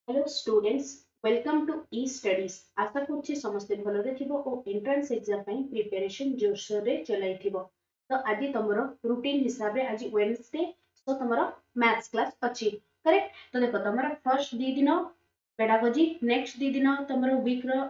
Hello students, welcome to E studies. आशा करुच्ची समस्ते भलरे थिबो और एंट्रेंस एग्जाम पई प्रिपरेशन जोरसोर रे चलाइथिबो। तो आज तमरो रूटीन हिसाब रे आज वेडनेसडे सो तमरो मैथ्स क्लास अछि। करेक्ट। तो देखो तमरो फर्स्ट दी दिन पेडागोजी, नेक्स्ट दी दिन तमरो वीक रो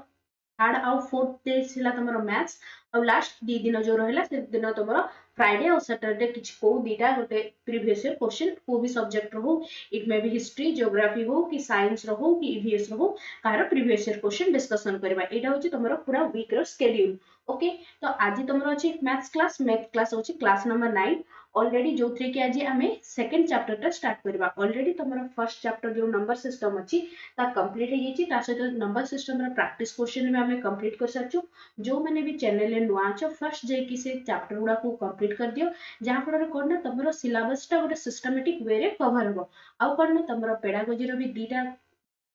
थर्ड आउ फोर्थ डे छिला तमरो मैथ्स और लास्ट दी दिन जो रहला से दिन तमरो फ्राइडे और सैटरडे किछ को दीटा गोटे प्रीवियस ईयर क्वेश्चन को भी सब्जेक्ट रहू, it may be history geography हो कि साइंस रहू कि ईवीएस रहू car previous year question discussion करबा। एटा होची तमरो पूरा वीक रो शेड्यूल। ओके। तो आज तमरो अछि मैथ क्लास होची क्लास नंबर 9 ऑलरेडी जो थ्री के आज आमे सेकंड चैप्टर टा स्टार्ट करबा। ऑलरेडी तमरो फर्स्ट चैप्टर जो नंबर सिस्टम अछि ता कंप्लीट हे जेची, ता सहित नंबर सिस्टम रा प्रैक्टिस क्वेश्चन में आमे कंप्लीट कर सारछु। जो माने भी चैनल ले नुआ छ फर्स्ट जे कि से चैप्टर गुडा को कंप्लीट कर दियो, जहां फଳରେ कोन ना तमरो सिलेबस टा गोटे सिस्टमैटिक वे रे कवर हो। आउ कोन ना तमरो पेडागोजी रो भी दीटा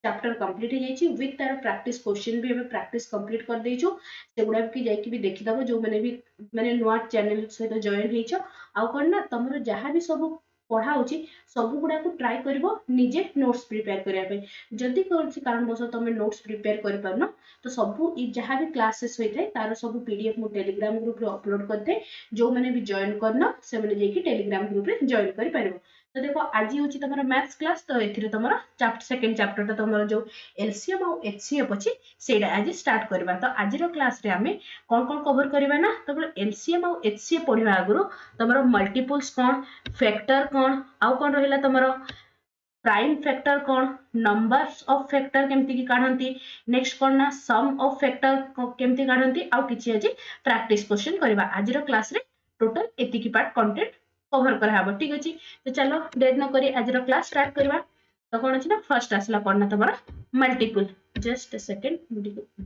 चैप्टर कंप्लीट हो जाइए विथ तार प्रैक्टिस क्वेश्चन भी हमें प्रैक्टिस कंप्लीट कर देइछु। से गुडा की जाई भी देखि दबो जो माने भी माने नुआ चैनल सहित जॉइन हेइछ। आउ कोन ना तमरो जहां भी सब पढ़ा होची सब गुडा को ट्राई करबो निजे नोट्स प्रिपेयर करिया पे। जदि कोनसी कारणवश तमे नोट्स प्रिपेयर करि पारनो तो सब जहां भी क्लासेस होइथे तार सब पीडीएफ मु टेलीग्राम ग्रुप रे अपलोड करते। जो माने भी जॉइन करना से माने जेकी टेलीग्राम ग्रुप रे जॉइन करि पारिबो। तो देखो आज होची तमरो मैथ्स क्लास, तो एथिरे तमरो चैप्टर सेकंड चैप्टर ता तमरो जो एलसीएम और एचसीएफ अछि सेडा आज स्टार्ट करबा। तो आज रो क्लास रे हमें कोन कोन कवर करबा ना, तो एलसीएम और एचसीएफ पढिबा आगुरो तमरो मल्टीपल्स कोन, फैक्टर कोन, आउ कोन रहिला तमरो प्राइम फैक्टर कोन, नंबर्स ऑफ फैक्टर केमती की काढंती, नेक्स्ट कोन ना सम ऑफ फैक्टर केमती काढंती, आउ किछि अछि प्रैक्टिस क्वेश्चन करबा। आज रो क्लास रे टोटल एति की पार्ट कंटेंट कवर करा हबो। ठीक अछि। तो चलो देर न करी आज रो क्लास स्टार्ट करबा। तो कोन अछि ना फर्स्ट आसला कोन ना तमरा multiple. Just a second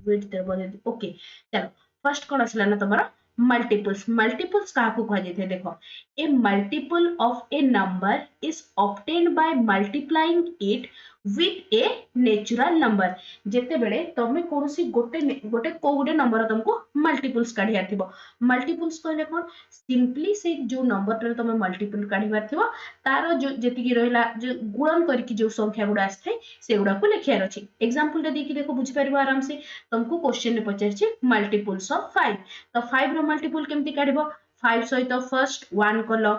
wait देर बोले। ओके चलो फर्स्ट कोन आसला ना तमरा मल्टीपल्स। मल्टीपल्स का को कह जेते देखो, a multiple of a number is obtained by multiplying it with a natural number. जेते बेले तमे कोनसी गोटे गोटे को गोटे नंबर तुमको मल्टीपल्स काढिया थिबो। मल्टीपल्स कहले कोन, सिंपली से जो नंबर रे तमे मल्टीपल काढिबार थिबो तार जो जेति की रहिला जो गुणन करके जो संख्या गुडा आस्थे से गुडा को लिखियार अछि। एग्जांपल रे देखि देखो बुझि परिबो आराम से। तुमको क्वेश्चन में पचारछि मल्टीपल्स ऑफ 5। तो 5 रो मल्टीपल केमती काढिबो, 5 सहित फर्स्ट 1 कलो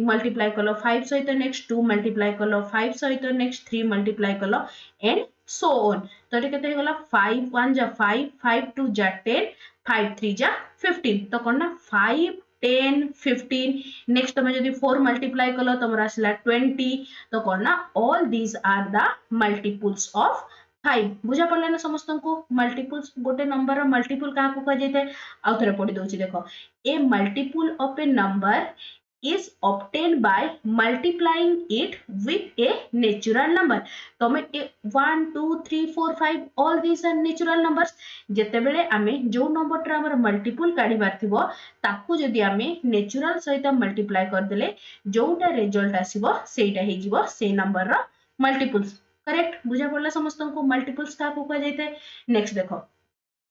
मल्टीप्लाई कलो, 5 सहित नेक्स्ट 2 मल्टीप्लाई कलो, 5 सहित नेक्स्ट 3 मल्टीप्लाई कलो एंड सो ऑन। तो एटे केते गला 5 1 जा 5, 5 2 जा 10, 5 3 जा 15। तो कोन ना 5 10 15 नेक्स्ट तुम जदि 4 मल्टीप्लाई कलो तुमरा आसला 20। तो कोन ना all these are the multiples of 5। बुझा पड़ला ना समस्त को। मल्टीपल्स गोटे नंबर रो मल्टीपल का को कह जेते आउ थरे पढि दोछि देखो, a multiple of a number is obtained by multiplying it with a natural number। तमे 1 2 3 4 5 all these are natural numbers। जेते बेले आमे जो नंबर रा हमर मल्टीपल काढिबार थिबो ताकू जदि आमे नेचुरल सहित मल्टीप्लाई कर देले जोटा रिजल्ट आसीबो सेटा हे जिवो से नंबर रा मल्टीपल्स। करेक्ट। बुझा पड़ला समस्त को मल्टीपल्स का को कह जायते। नेक्स्ट देखो,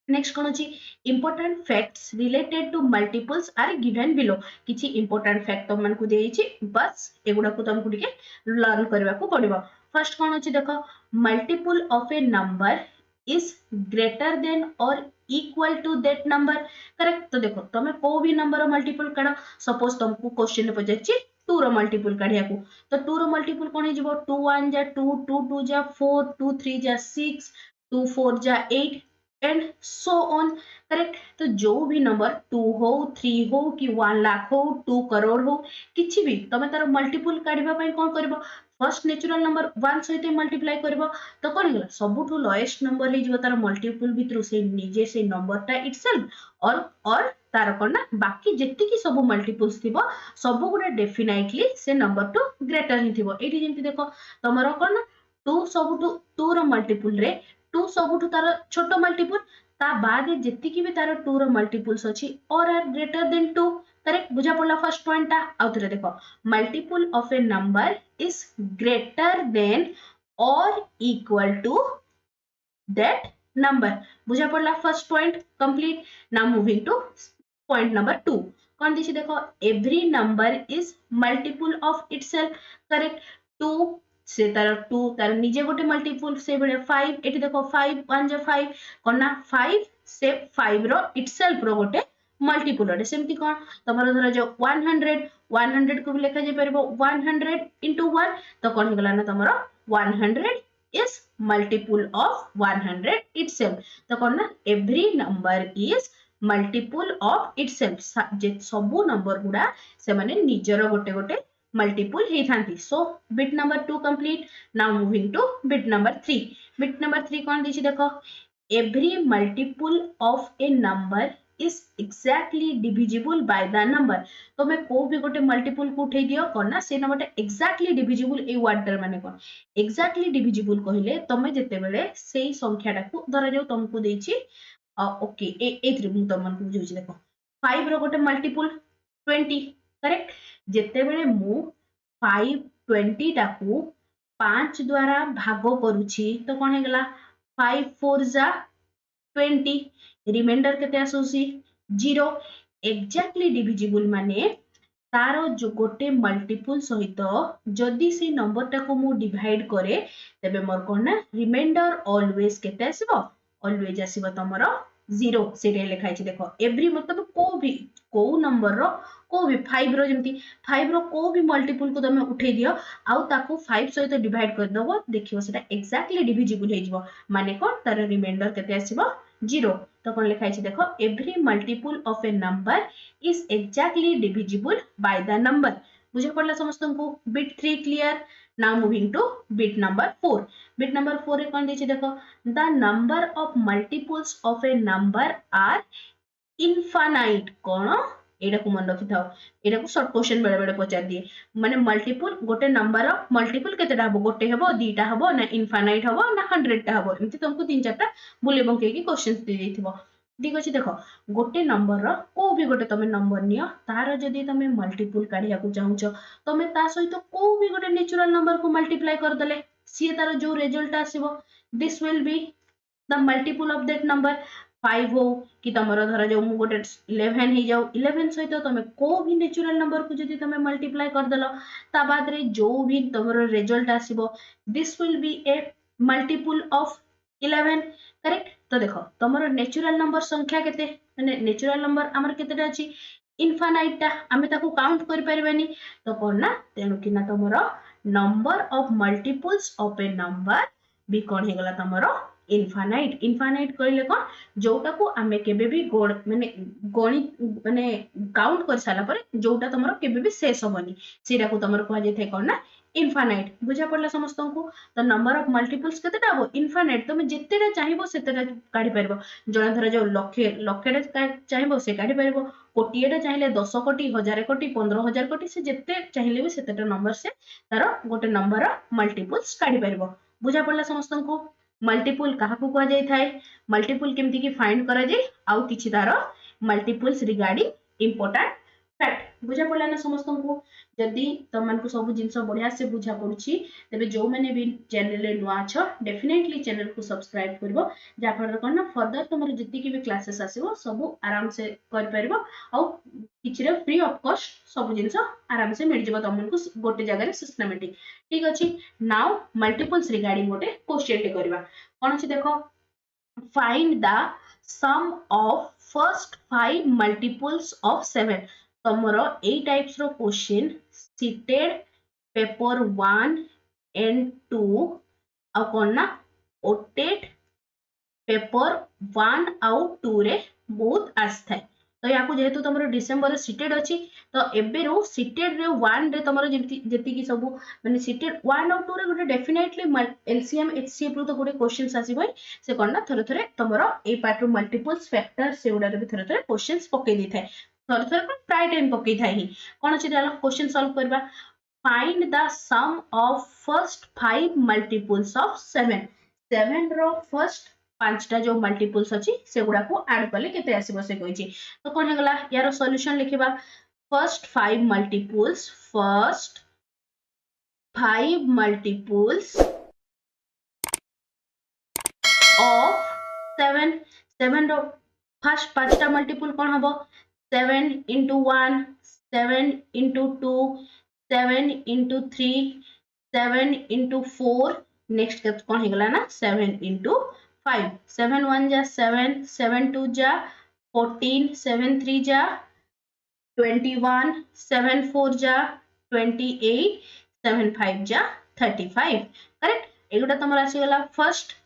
नेक्स्ट कौन अछि important facts related to multiples are given below. किछि इंपोर्टेंट फैक्ट तुम मन को देइछि, बस एगुडा को तुमको टिके लर्न करबा को पड़िबो। फर्स्ट कौन अछि देखो, multiple of a number is greater than or equal to that number. Correct. तो देखो तुम को भी नंबर मल्टीपल काढ, सपोज तुमको क्वेश्चन में पचारछि 2 रो मल्टीपल काढिया को, तो 2 रो मल्टीपल कोन हे जिवो, 2 1 जा 2, 2 2 जा 4, 2 3 जा 6, 2 4 जा 8 एंड सो ऑन। करेक्ट। तो जो भी नंबर 2 हो 3 हो कि 1 लाख हो 2 करोड़ हो किछि भी तमे तार मल्टीपल काढिबा पई कोन करबो, फर्स्ट नेचुरल नंबर 1 सहित मल्टीप्लाई करबो। तो कोन गेला सबुठु लोएस्ट नंबर हे जिवो तार मल्टीपल भितरु से निजे से नंबरटा इटसेल्फ और तार कोन ना बाकी जेति की सब मल्टीपल्स थिबो सब गुडा डेफिनेटली से नंबर टू ग्रेटर ही थिबो। एठी जेंति देखो तमरो कोन ना 2 सबुठु 2 रो मल्टीपल रे 2 सबुठु तार छोटो मल्टीपल, ता बाद जेति की भी तार 2 रो मल्टीपल्स अछि और आर ग्रेटर देन 2। करेक्ट। बुझा पड़ला फर्स्ट पॉइंट ता। आउ थरे देखो, multiple of a number is greater than or equal to that number. बुझा पड़ला first point complete. Now moving two point number 2। कौन दिछि देखो, every number is multiple of itself. Correct. 2 से तार 2 तार निजे गोटे मल्टीपल से बळे 5 एठी देखो 5 1 जा 5 कोना 5 से 5 रो इटसेल्फ रो गोटे मल्टीपल अटे सेमती कोन तमरो धरा जो 100 को भी लिखा जे परबो 100 into 1 तो कोन गला ना तमरो 100 is multiple of 100 itself तो कोन ना every number is multiple of itself जे सबु नंबर गुडा से माने निजरो गोटे गोटे multiple he थांती so bit number 2 complete now moving to bit number 3 कौन दीची देखो every multiple of a number is exactly divisible by the number तो मैं को भी गोटे मल्टीपल को उठे दियो कोन ना से number exactly divisible a word टर माने कोन exactly divisible कहिले तमे जेते बेले सेही संख्याटा को धरा जाऊ तुमको देछि ओके ए थ्री मु तुम को बुझौछि देखो 5 रो गोटे मल्टीपल 20 करेक्ट जेते बेले मु 520 टाकू 5 द्वारा भाग करूछि तो कोन हे गला 5 4 जा 20 रिमाइंडर केते आसोसी 0 एक्जेक्टली डिविजिबल माने तारो जो गोटे मल्टीपल सहित जदि से नंबर टाको मु डिवाइड करे तबे मोर कोन ना रिमाइंडर ऑलवेज केते आसीबो ऑलवेज आसीबो तमरो 0 सेटे लिखाइ छी देखो एवरी मतलब को नंबर रो को भी 5 रो जेमती 5 रो को भी मल्टीपल को तमे उठे दियो आउ ताको 5 सहित डिवाइड कर दबो देखियो सेटा एक्जेक्टली डिविजिबल हे जिवो माने कोन तार रिमाइंडर केते आसीबो 0 तो कोन लिखाइ छी देखो every multiple of a number is exactly divisible by the number बुझे पड़ला समस्त को bit 3 clear now moving to bit number 4 रे कोन देछि देखो the number of multiples of a number are infinite कोन एडा को मन रखि थाओ एडा को शॉर्ट क्वेश्चन बेले बेले पचार दिए माने मल्टीपल गोटे नंबर मल्टीपल केतेटा हबो गोटे हबो दीटा हबो ना इनफाइनाइट हबो ना 100 टा हबो एमति तुमको तीन चारटा बुले बंके की क्वेश्चंस दे देथिबो ठीक अछि देखो गोटे नंबर रो को भी गोटे तमे नंबर नियो तार जदी तमे मल्टीपल काढिया को चाहूचो तमे ता सहित को भी गोटे नेचुरल नंबर को मल्टीप्लाई कर देले सी तार जो रिजल्ट आसीबो this will be the multiple of that number 5 हो कि तमरो धरा जो मु गोटे 11 ही जाऊ 11 सहित तमे को भी नेचुरल नंबर को जदी तमे मल्टीप्लाई कर देलो ता बाद रे जो भी तमरो रिजल्ट आसीबो this will be a multiple of 11 correct तो देखो तमरो नेचुरल नंबर संख्या केते माने नेचुरल नंबर हमर केतेटा अछि इनफाइनाइट टा हमें ताको काउंट कर परबेनी तो कोन ना तेनु कि ना तमरो number of multiples of a number भी कोन हे गला तमरो इनफाइनाइट कहले कोन जोटा को आमे केबे भी माने गणित माने काउंट कर साला पर जोटा तमरो केबे भी शेष होबनी सेटा को तमरो कह जे थे कोन ना इनफाइनाइट बुझा पड़ला समस्त को तो नंबर ऑफ मल्टीपल्स केतेटा हो इनफाइनाइट तुम जेतेटा चाहिबो सेतेटा काढी परबो जण धरा जो लक्षेटा चाहिबो से काढी परबो कोटिएटा चाहिले 10 कोटी 1000 कोटी 15000 कोटी से जेते चाहिले भी सेतेटा नंबर से तार गोटे नंबर मल्टीपल्स काढी परबो बुझा पड़ला समस्त को मल्टीपल कहा को कह जाय थाए मल्टीपल केमती की फाइंड करा जाय आउ किछि तार मल्टीपल्स रिगार्डिंग इंपोर्टेंट फैक्ट बुझा पड़ला ना समस्त को जदी तमन को सब जिंस बढ़िया से बुझा पड़ुछि तबे जो माने भी चैनल रे नुआ छ डेफिनेटली चैनल को सब्सक्राइब करबो जा फर करना फर्दर तमर जति की भी क्लासेस आसीबो सब आराम से कर परबो आ किछि रे फ्री ऑफ कॉस्ट सब जिंस आराम से मिल जिवो तमन को गोटे जगह रे सिस्टमैटिक ठीक अछि नाउ मल्टीपल्स रिगार्डिंग गोटे क्वेश्चन टे करबा कोन अछि देखो find the sum of first 5 multiples of 7 तमरो ए टाइप्स रो क्वेश्चन सीटेड पेपर 1 एंड 2 आ कोन ना ओटेड पेपर 1 आउट 2 रे बहुत आस्थाय तो याको जेहेतु तमरो डिसेंबर सीटेड अछि तो एबे रो सीटेड रे 1 रे तमरो जेति की सब माने सीटेड 1 और 2 रे गोटे डेफिनेटली एलसीएम एचसीएफ रो तो गोटे क्वेश्चंस आसीबो से कोन ना थरे थरे तमरो ए पार्ट रो मल्टीपल्स फैक्टर से उडा रे भी थरे थरे क्वेश्चंस पके दी थाए थरे थरे को प्राय टाइम पके थाए ही कोन अछि डालो क्वेश्चन सॉल्व करबा find the sum of first 5 multiples of 7 रो फर्स्ट 5टा जो मल्टीपल्स अछि से गुडा को ऐड करले केते आसीबो से कहै छी तो कोन हेगला यार सॉल्यूशन लिखिबा फर्स्ट 5 मल्टीपल्स ऑफ 7 रो फर्स्ट 5टा मल्टीपल कोन हबो 7 into 1 7 into 2 7 into 3 7 into 4 next कौन हो गला ना 7 into 5 7 1 जा 7 7 2 जा 14 7 3 जा 21 7 4 जा 28 7 5 जा 35 करेक्ट एगुटा तुम आसी गला फर्स्ट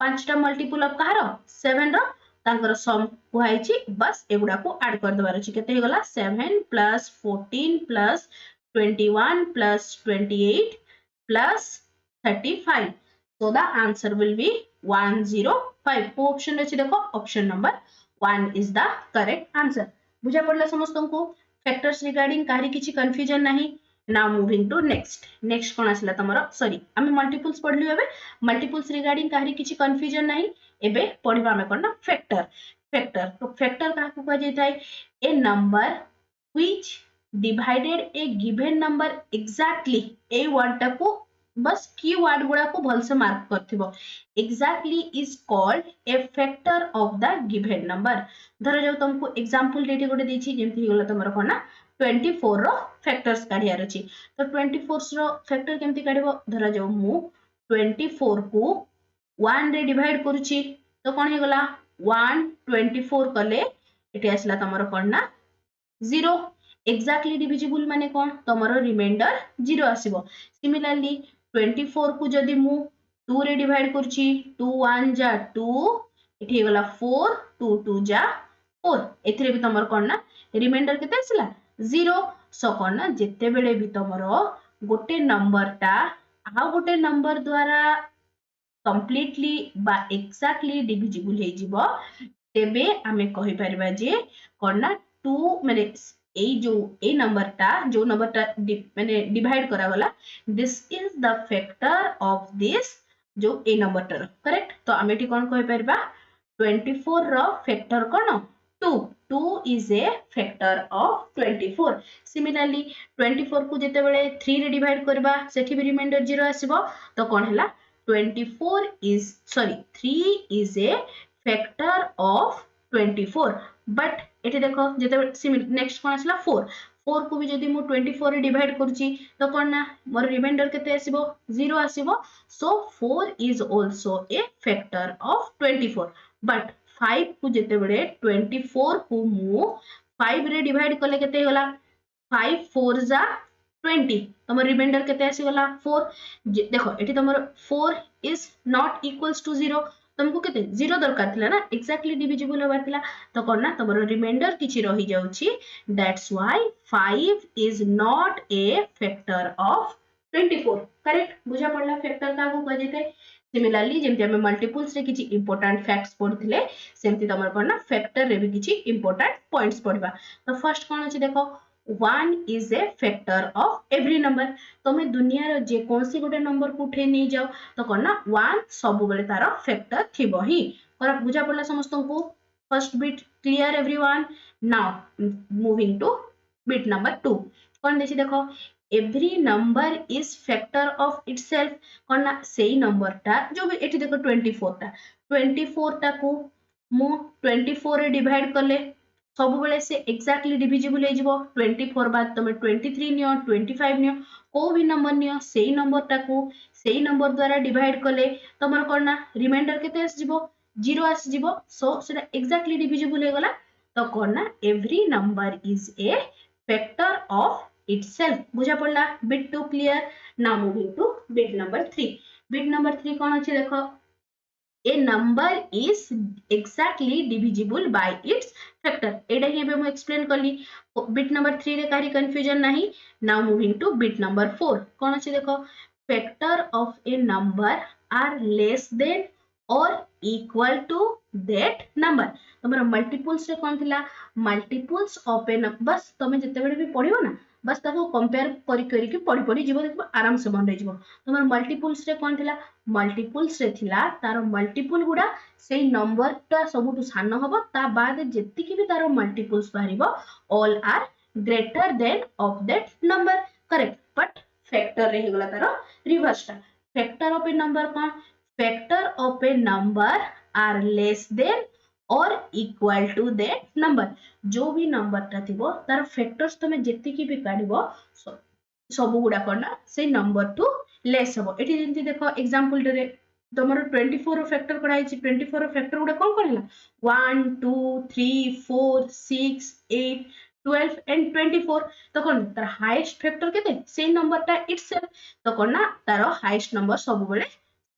पांचटा मल्टीपल ऑफ कहार 7 रो तांकर सम कुहाइची बस एगुडा को ऐड कर देबार अछि केते हे गला 7 plus 14 plus 21 plus 28 plus 35 so the answer will be 105 को ऑप्शन अछि देखो option number 1 is the correct answer बुझा पड़ला समस्त को फैक्टर्स रिगार्डिंग काहरी किछि कंफ्यूजन नाही now moving to next कोन आसला तमरो सॉरी हम मल्टीपल्स पढलियो एबे मल्टीपल्स रिगार्डिंग काहरी किछि कंफ्यूजन नाही एबे पढिबा हम कोन फैक्टर तो फैक्टर का को कह जाय a number which divided a given number exactly a word टा को बस की वर्ड गुड़ा को भल से मार्क करथिबो exactly is called a factor of the given number धर जाऊ तुमको एग्जांपल डेटी गोटे देछि जेमति होगला तमरो कोन ना 24 रो फैक्टर्स काढियार अछि तो 24 रो फैक्टर केमति काढिबो धर जाऊ मु 24 को 1 रे डिवाइड करूछि तो कोन हे गला 1 24 कले एटी आसला तमरो कोन ना 0 एक्जाक्टली डिविजिबल माने कोन तमरो रिमाइंडर 0 आसीबो सिमिलरली 24 को जदी मु 2 रे डिवाइड करछि 2 1 जा 2 एठी गला 4 2 2 जा 4 एथिरे भी तमर कोन ना रिमाइंडर केते आसिला 0 सो कोन ना जेते बेले भी तमरो गोटे नंबर टा आ गोटे नंबर द्वारा कंप्लीटली बा एक्जेक्टली डिविजिबल हे जिवो तेबे हमें कहि परबा जे कोन ना 2 माने ए नंबर जो नंबर माने डिवाइड करा गला this is the factor of this जो ए नंबर टर करेक्ट तो हमें टी कोन कहि परबा 24 rho factor cone 2 2 is a factor of 24 similarly 24 को जेते बेले 3 रे डिवाइड करबा सेठी भी रिमाइंडर 0 आसीबो तो कोन हला 24 is sorry 3 is a factor of 24 but एठी देखो जेते नेक्स्ट कोन आसला 4 4 को भी जदी मु 24 रे डिवाइड करछि तो कोन ना मोर रिमाइंडर केते आसीबो 0 आसीबो सो 4 is also a factor of 24 but 5 को जेते बेले 24 को मु 5 रे डिवाइड करले केते होला 5 4 जा 20 तमर रिमाइंडर केते आसी गला 4 देखो एठी तमर 4 इज नॉट इक्वल्स टू 0 तुमको केते 0 दरकार थिला ना एक्जेक्टली डिविजिबल होबार थिला तो कोन ना तमरो रिमाइंडर किछि रहि जाउछि that's why 5 is not a factor of 24 correct बुझा पड़ला फैक्टर का को कह जेते सिमिलरली जेमति हम मल्टीपल्स रे किछि इंपोर्टेंट फैक्ट्स पढथिले सेमति तमर कोन ना फैक्टर रे भी किछि इंपोर्टेंट पॉइंट्स पढबा तो फर्स्ट कोन अछि देखो 1 is a factor of every number तमे दुनिया रो जे कोनसी गोटे नंबर को उठे नहीं जाओ तो कोन ना 1 सब बेले तारो फैक्टर थिबो ही और बुझा पड़ला समस्त को first bit clear everyone now moving to bit number 2 कोन देछि देखो every number is factor of itself कोन ना सेही नंबर टा जो भी एठी देखो 24 टा को मु 24 रे डिवाइड करले सब बेले से एक्जेक्टली डिविजिबल हे जिवो 24 बाद तमे 23 नियो 25 नियो को भी नंबर नियो सेही नंबर टा को सेही नंबर द्वारा डिवाइड करले तमर करना रिमाइंडर केते आस जिवो 0 आस जिवो सो सेटा एक्जेक्टली डिविजिबल हे गला तो करना every number is a factor of itself बुझा पड़ला bit 2 clear now moving to bit number 3 कोन अछि देखो a number is exactly divisible by its factor एडा ही बे मु एक्सप्लेन करली बिट नंबर 3 रे कारी कंफ्यूजन नाही now moving to bit number 4 कोन अछि देखो factor of a number are less than or equal to that number तमरा मल्टीपल्स रे कोन थिला मल्टीपल्स ऑफ ए बस तमे जते बेले भी पढिबो ना बस ताको कंपेयर करी के पढी जीवो देखबो आराम से मन रहिबो तमर मल्टीपल्स रे कोन थिला मल्टीपल्स रे थिला तार मल्टीपल गुडा सेही नंबर ता सबुटु सान हबो ता बाद जेतिकी भी तार मल्टीपल्स बाहिबो all are greater than of that number correct but factor रे हेगला तार रिवर्स ता फैक्टर ऑफ ए नंबर कोन factor of a number are less than or equal to that number जो भी नंबर ता थिबो तार फैक्टर्स तमे जेतिकी भी काढिबो सब गुडा करना से नंबर टू लेस हम एठी जेंति देखो एग्जांपल रे तमरो 24 रो फैक्टर कढाई छि 24 रो फैक्टर गुडा कोन कोन हला 1 2 3 4 6 8 12 एंड 24 तो कोन तार हाईएस्ट फैक्टर केते सेम नंबरटा इटसेल्फ तो कोन ना तार हाईएस्ट नंबर सब बेले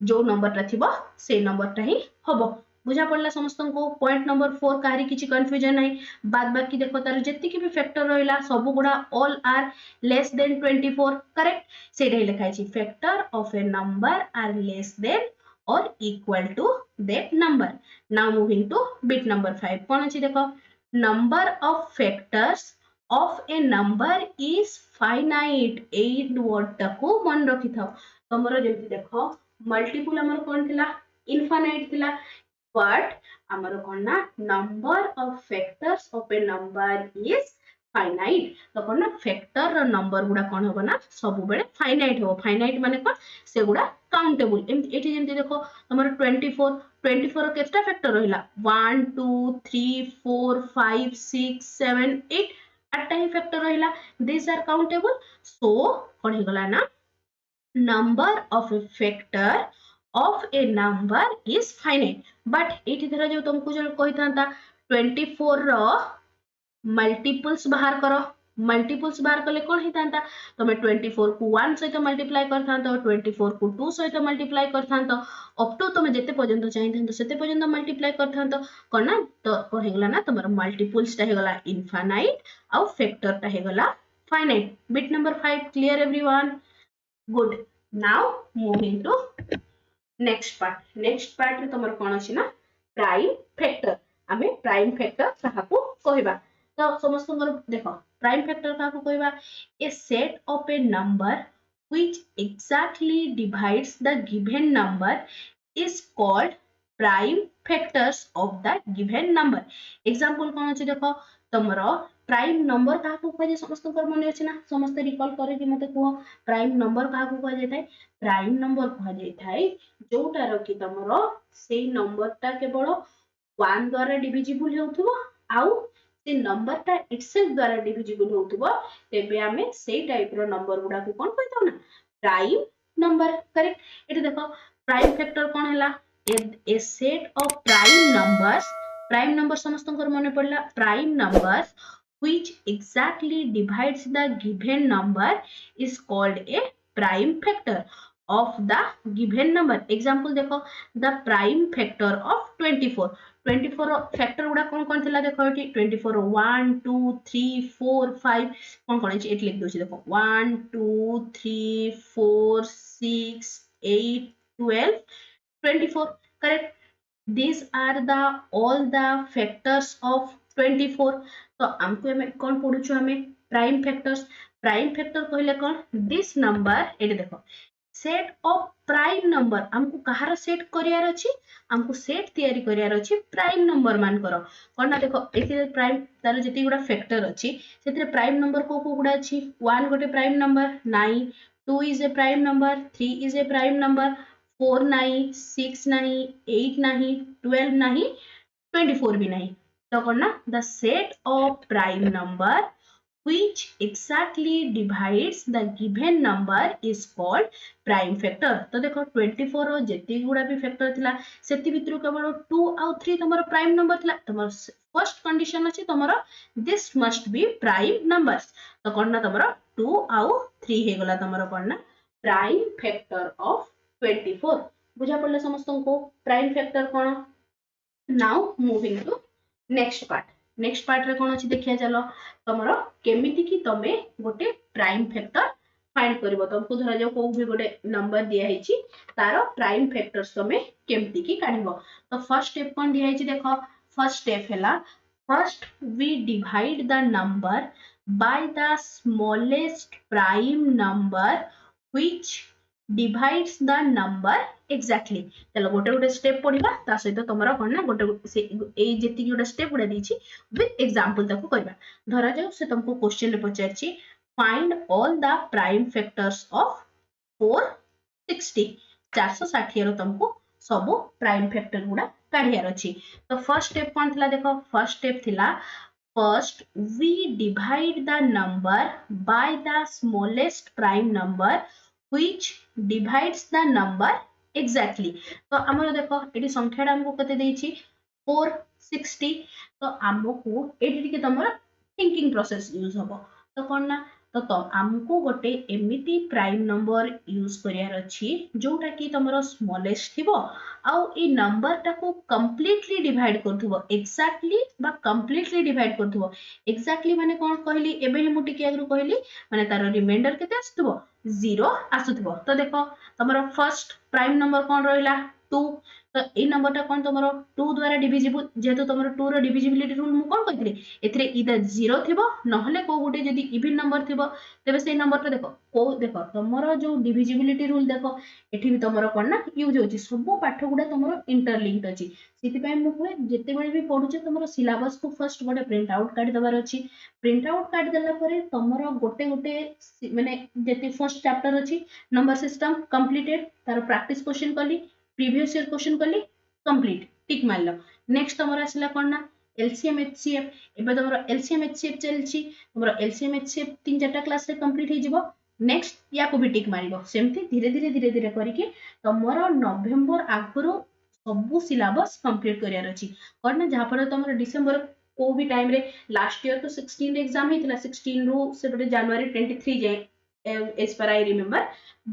जो नंबरटा थिबो से नंबरटा ही हबो बुझा पड़ला समस्त को पॉइंट नंबर 4 काहरी किछि कंफ्यूजन नाही बाद बाकी देखो तार जति की भी फैक्टर रहला सब गुडा all are less than 24 correct सेटा लिखा छि factor of a number are less than or equal to that number. Now moving to bit number 5 कौन अछि देखो number of factors of a number is finite 8 word टाको मन रखि थाओ तमरो जेमति देखो मल्टीपल हमर कोन थिला इनफाइनाइट थिला but हमर कोन ना number of factors of a number is finite तो कोन ना फैक्टर रो नंबर गुडा कोन होबो ना सब बेले फाइनाइट हो फाइनाइट माने कोन से गुडा काउंटेबल एठी जेमति देखो हमर 24 रो केटा फैक्टर रहला 1 2 3 4 5 6 7 8 आठटा ही फैक्टर रहला दिस आर काउंटेबल सो कोन हे गला ना number of A factor of a number is finite but एठी धरा जो तुमको जो कहि थांता 24 रो मल्टीपल्स बाहर करो मल्टीपल्स बाहर कले कोन हितांता तमे 24 को 1 सहित मल्टीप्लाई करथांतो 24 को 2 सहित मल्टीप्लाई करथांतो अप टू तमे जते पर्यंत चाहिथांतो सेते पर्यंत मल्टीप्लाई करथांतो कोन ना तो कोन हेगला ना तमर मल्टीपल्स ता हेगला इनफाइनाइट आ फैक्टर ता हेगला finite bit number 5 clear everyone good now moving to next part रे तमर कोन अछि ना प्राइम फैक्टर आमे प्राइम फैक्टर काहाकू कहबा तो समस्त देखो प्राइम फैक्टर काहाकू कहबा a set of a number which exactly divides the given number is called prime factors of the given number example कोन अछि देखो तमरो प्राइम नंबर काहाकू कहै समस्त मन अछि ना समस्त रिकॉल करे कि मते को प्राइम नंबर काहाकू कहै जाय प्राइम नंबर कहै जाय थाई जोटा रखि तमरो से नंबर ता केवल 1 द्वारा डिविजिबल होथुबो आउ से नंबर ता इटसेल्फ द्वारा डिविजिबल होथुबो तेबे हमें से टाइप रो नंबर गुडा को कोन कहताउ ना प्राइम नंबर करेक्ट एटा देखो प्राइम फैक्टर कोन हला ए सेट ऑफ प्राइम नंबर समस्त मने पड़ला prime numbers which exactly divides the given number is called a prime factor of the given number example देखो the prime factor of 24 factor गुडा कोन थिला देखो एठी 24 1 2 3 4 5 कोन अछि एठी लिख दोछि देखो 1 2 3 4 6 8 12 24 correct these are the all the factors of 24 तो हमको में कौन पढुछु हमें प्राइम फैक्टर कहले कौन दिस नंबर एटे देखो सेट ऑफ प्राइम नंबर हमको कहार सेट करियार अछि हमको सेट तयारी करियार अछि प्राइम नंबर मान करो कोन ना देखो एथे प्राइम तार जति गुडा फैक्टर अछि सेते प्राइम नंबर को गुडा अछि 1 गोटे prime number 9 2 is a prime number 3 is a prime number 4 नहीं 6 नहीं 8 नहीं 12 नहीं 24 भी नहीं तो कौन ना the set of prime number which exactly divides the given number is called prime factor तो देखो 24 रो जति गुडा भी फैक्टर थिला सेति भितरु केवल 2 आउ 3 तमरो प्राइम नंबर थिला तमरो फर्स्ट कंडीशन अछि तमरो this must be prime numbers तो कौन ना तमरो 2 आउ 3 हे गला तमरो कौन ना प्राइम फैक्टर ऑफ 24 बुझा पड़ले समस्त को प्राइम फैक्टर कोन now moving to next part रे कोन अछि देखिया चलो तमरो केमिति की तमे गोटे प्राइम फैक्टर फाइंड करबो तुमको धरा जाओ को भी गोटे नंबर दिया हिची तारो प्राइम फैक्टर्स तमे केमिति की काढिबो तो फर्स्ट स्टेप कोन दिया हिची देखो फर्स्ट स्टेप हैला first we divide the number by the smallest prime number which divides the number exactly चलो गोटे गोटे स्टेप पढिबा ता सहित तमरा कोन ना गोटे से ए जेति गोटे स्टेप गुडा दिछि विथ एग्जांपल ताको करबा धरा जाऊ से तुमको क्वेश्चन रे पचारछि find all the prime factors of 460 460 रो तुमको सब प्राइम फैक्टर गुडा काढियार अछि तो फर्स्ट स्टेप कोन थिला देखो फर्स्ट स्टेप थिला first we divide the number by the smallest prime number which divides the number exactly। तो आमर देखो ये संख्या हमको केते देछि 460। तो आमको एटी टिके तमरा थिंकिंग प्रोसेस यूज हबो। तो कोन ना तो आमको गोटे एमिति प्राइम नंबर यूज करियार अछि जोटा कि तमरो स्मॉलेस्ट थिबो आउ ए नंबर टाको कंप्लीटली डिवाइड करथबो एक्जेक्टली बा कंप्लीटली डिवाइड करथबो। एक्जेक्टली माने कोन कहली एबे ही मु टिके आगु कहली माने तारो रिमाइंडर केते आसथबो 0 आसुथबो। तो देखो तमरो फर्स्ट प्राइम नंबर कोन रहला 2। तो ए नंबर टा कोन तमरो 2 द्वारा डिविजिबल जेहेतु तमरो 2 रो डिविजिबिलिटी रूल मु कोन कहथि एथिरे इदर 0 थिबो नहले को गुटे जदी इवन नंबर थिबो तेबे से नंबर टा देखो तमरो जो डिविजिबिलिटी रूल देखो एठी भी तमरो कोन ना यूज होची सब पाठ गुडा तमरो इंटरलिंक्ड अछि। सिति पय मु कहे जते बेले भी पढुचे तमरो सिलेबस को फर्स्ट गोटे प्रिंट आउट काढ दबार अछि। प्रिंट आउट काढ देला परे तमरो गोटे गोटे माने जते फर्स्ट चैप्टर अछि नंबर सिस्टम कंप्लीटेड तार प्रैक्टिस क्वेश्चन कली प्रीवियस ईयर क्वेश्चन कली कंप्लीट टिक मारलो। नेक्स्ट तमरो आसला कोन ना एलसीएम एचसीएफ एबे तमरो एलसीएम एचसीएफ चलछि तमरो एलसीएम एचसीएफ 3-4 क्लास रे कंप्लीट हे जिवो। नेक्स्ट या को भी टिक मारिबो सेमती धीरे धीरे करके तमरो नवेम्बर आगरो सब सिलेबस कंप्लीट करियार अछि। कोन ना जहा पर तमरो डिसेंबर को भी टाइम रे लास्ट ईयर तो 16 एग्जाम हेतिला 16 रो से बटे जनवरी 23 जाय as per I remember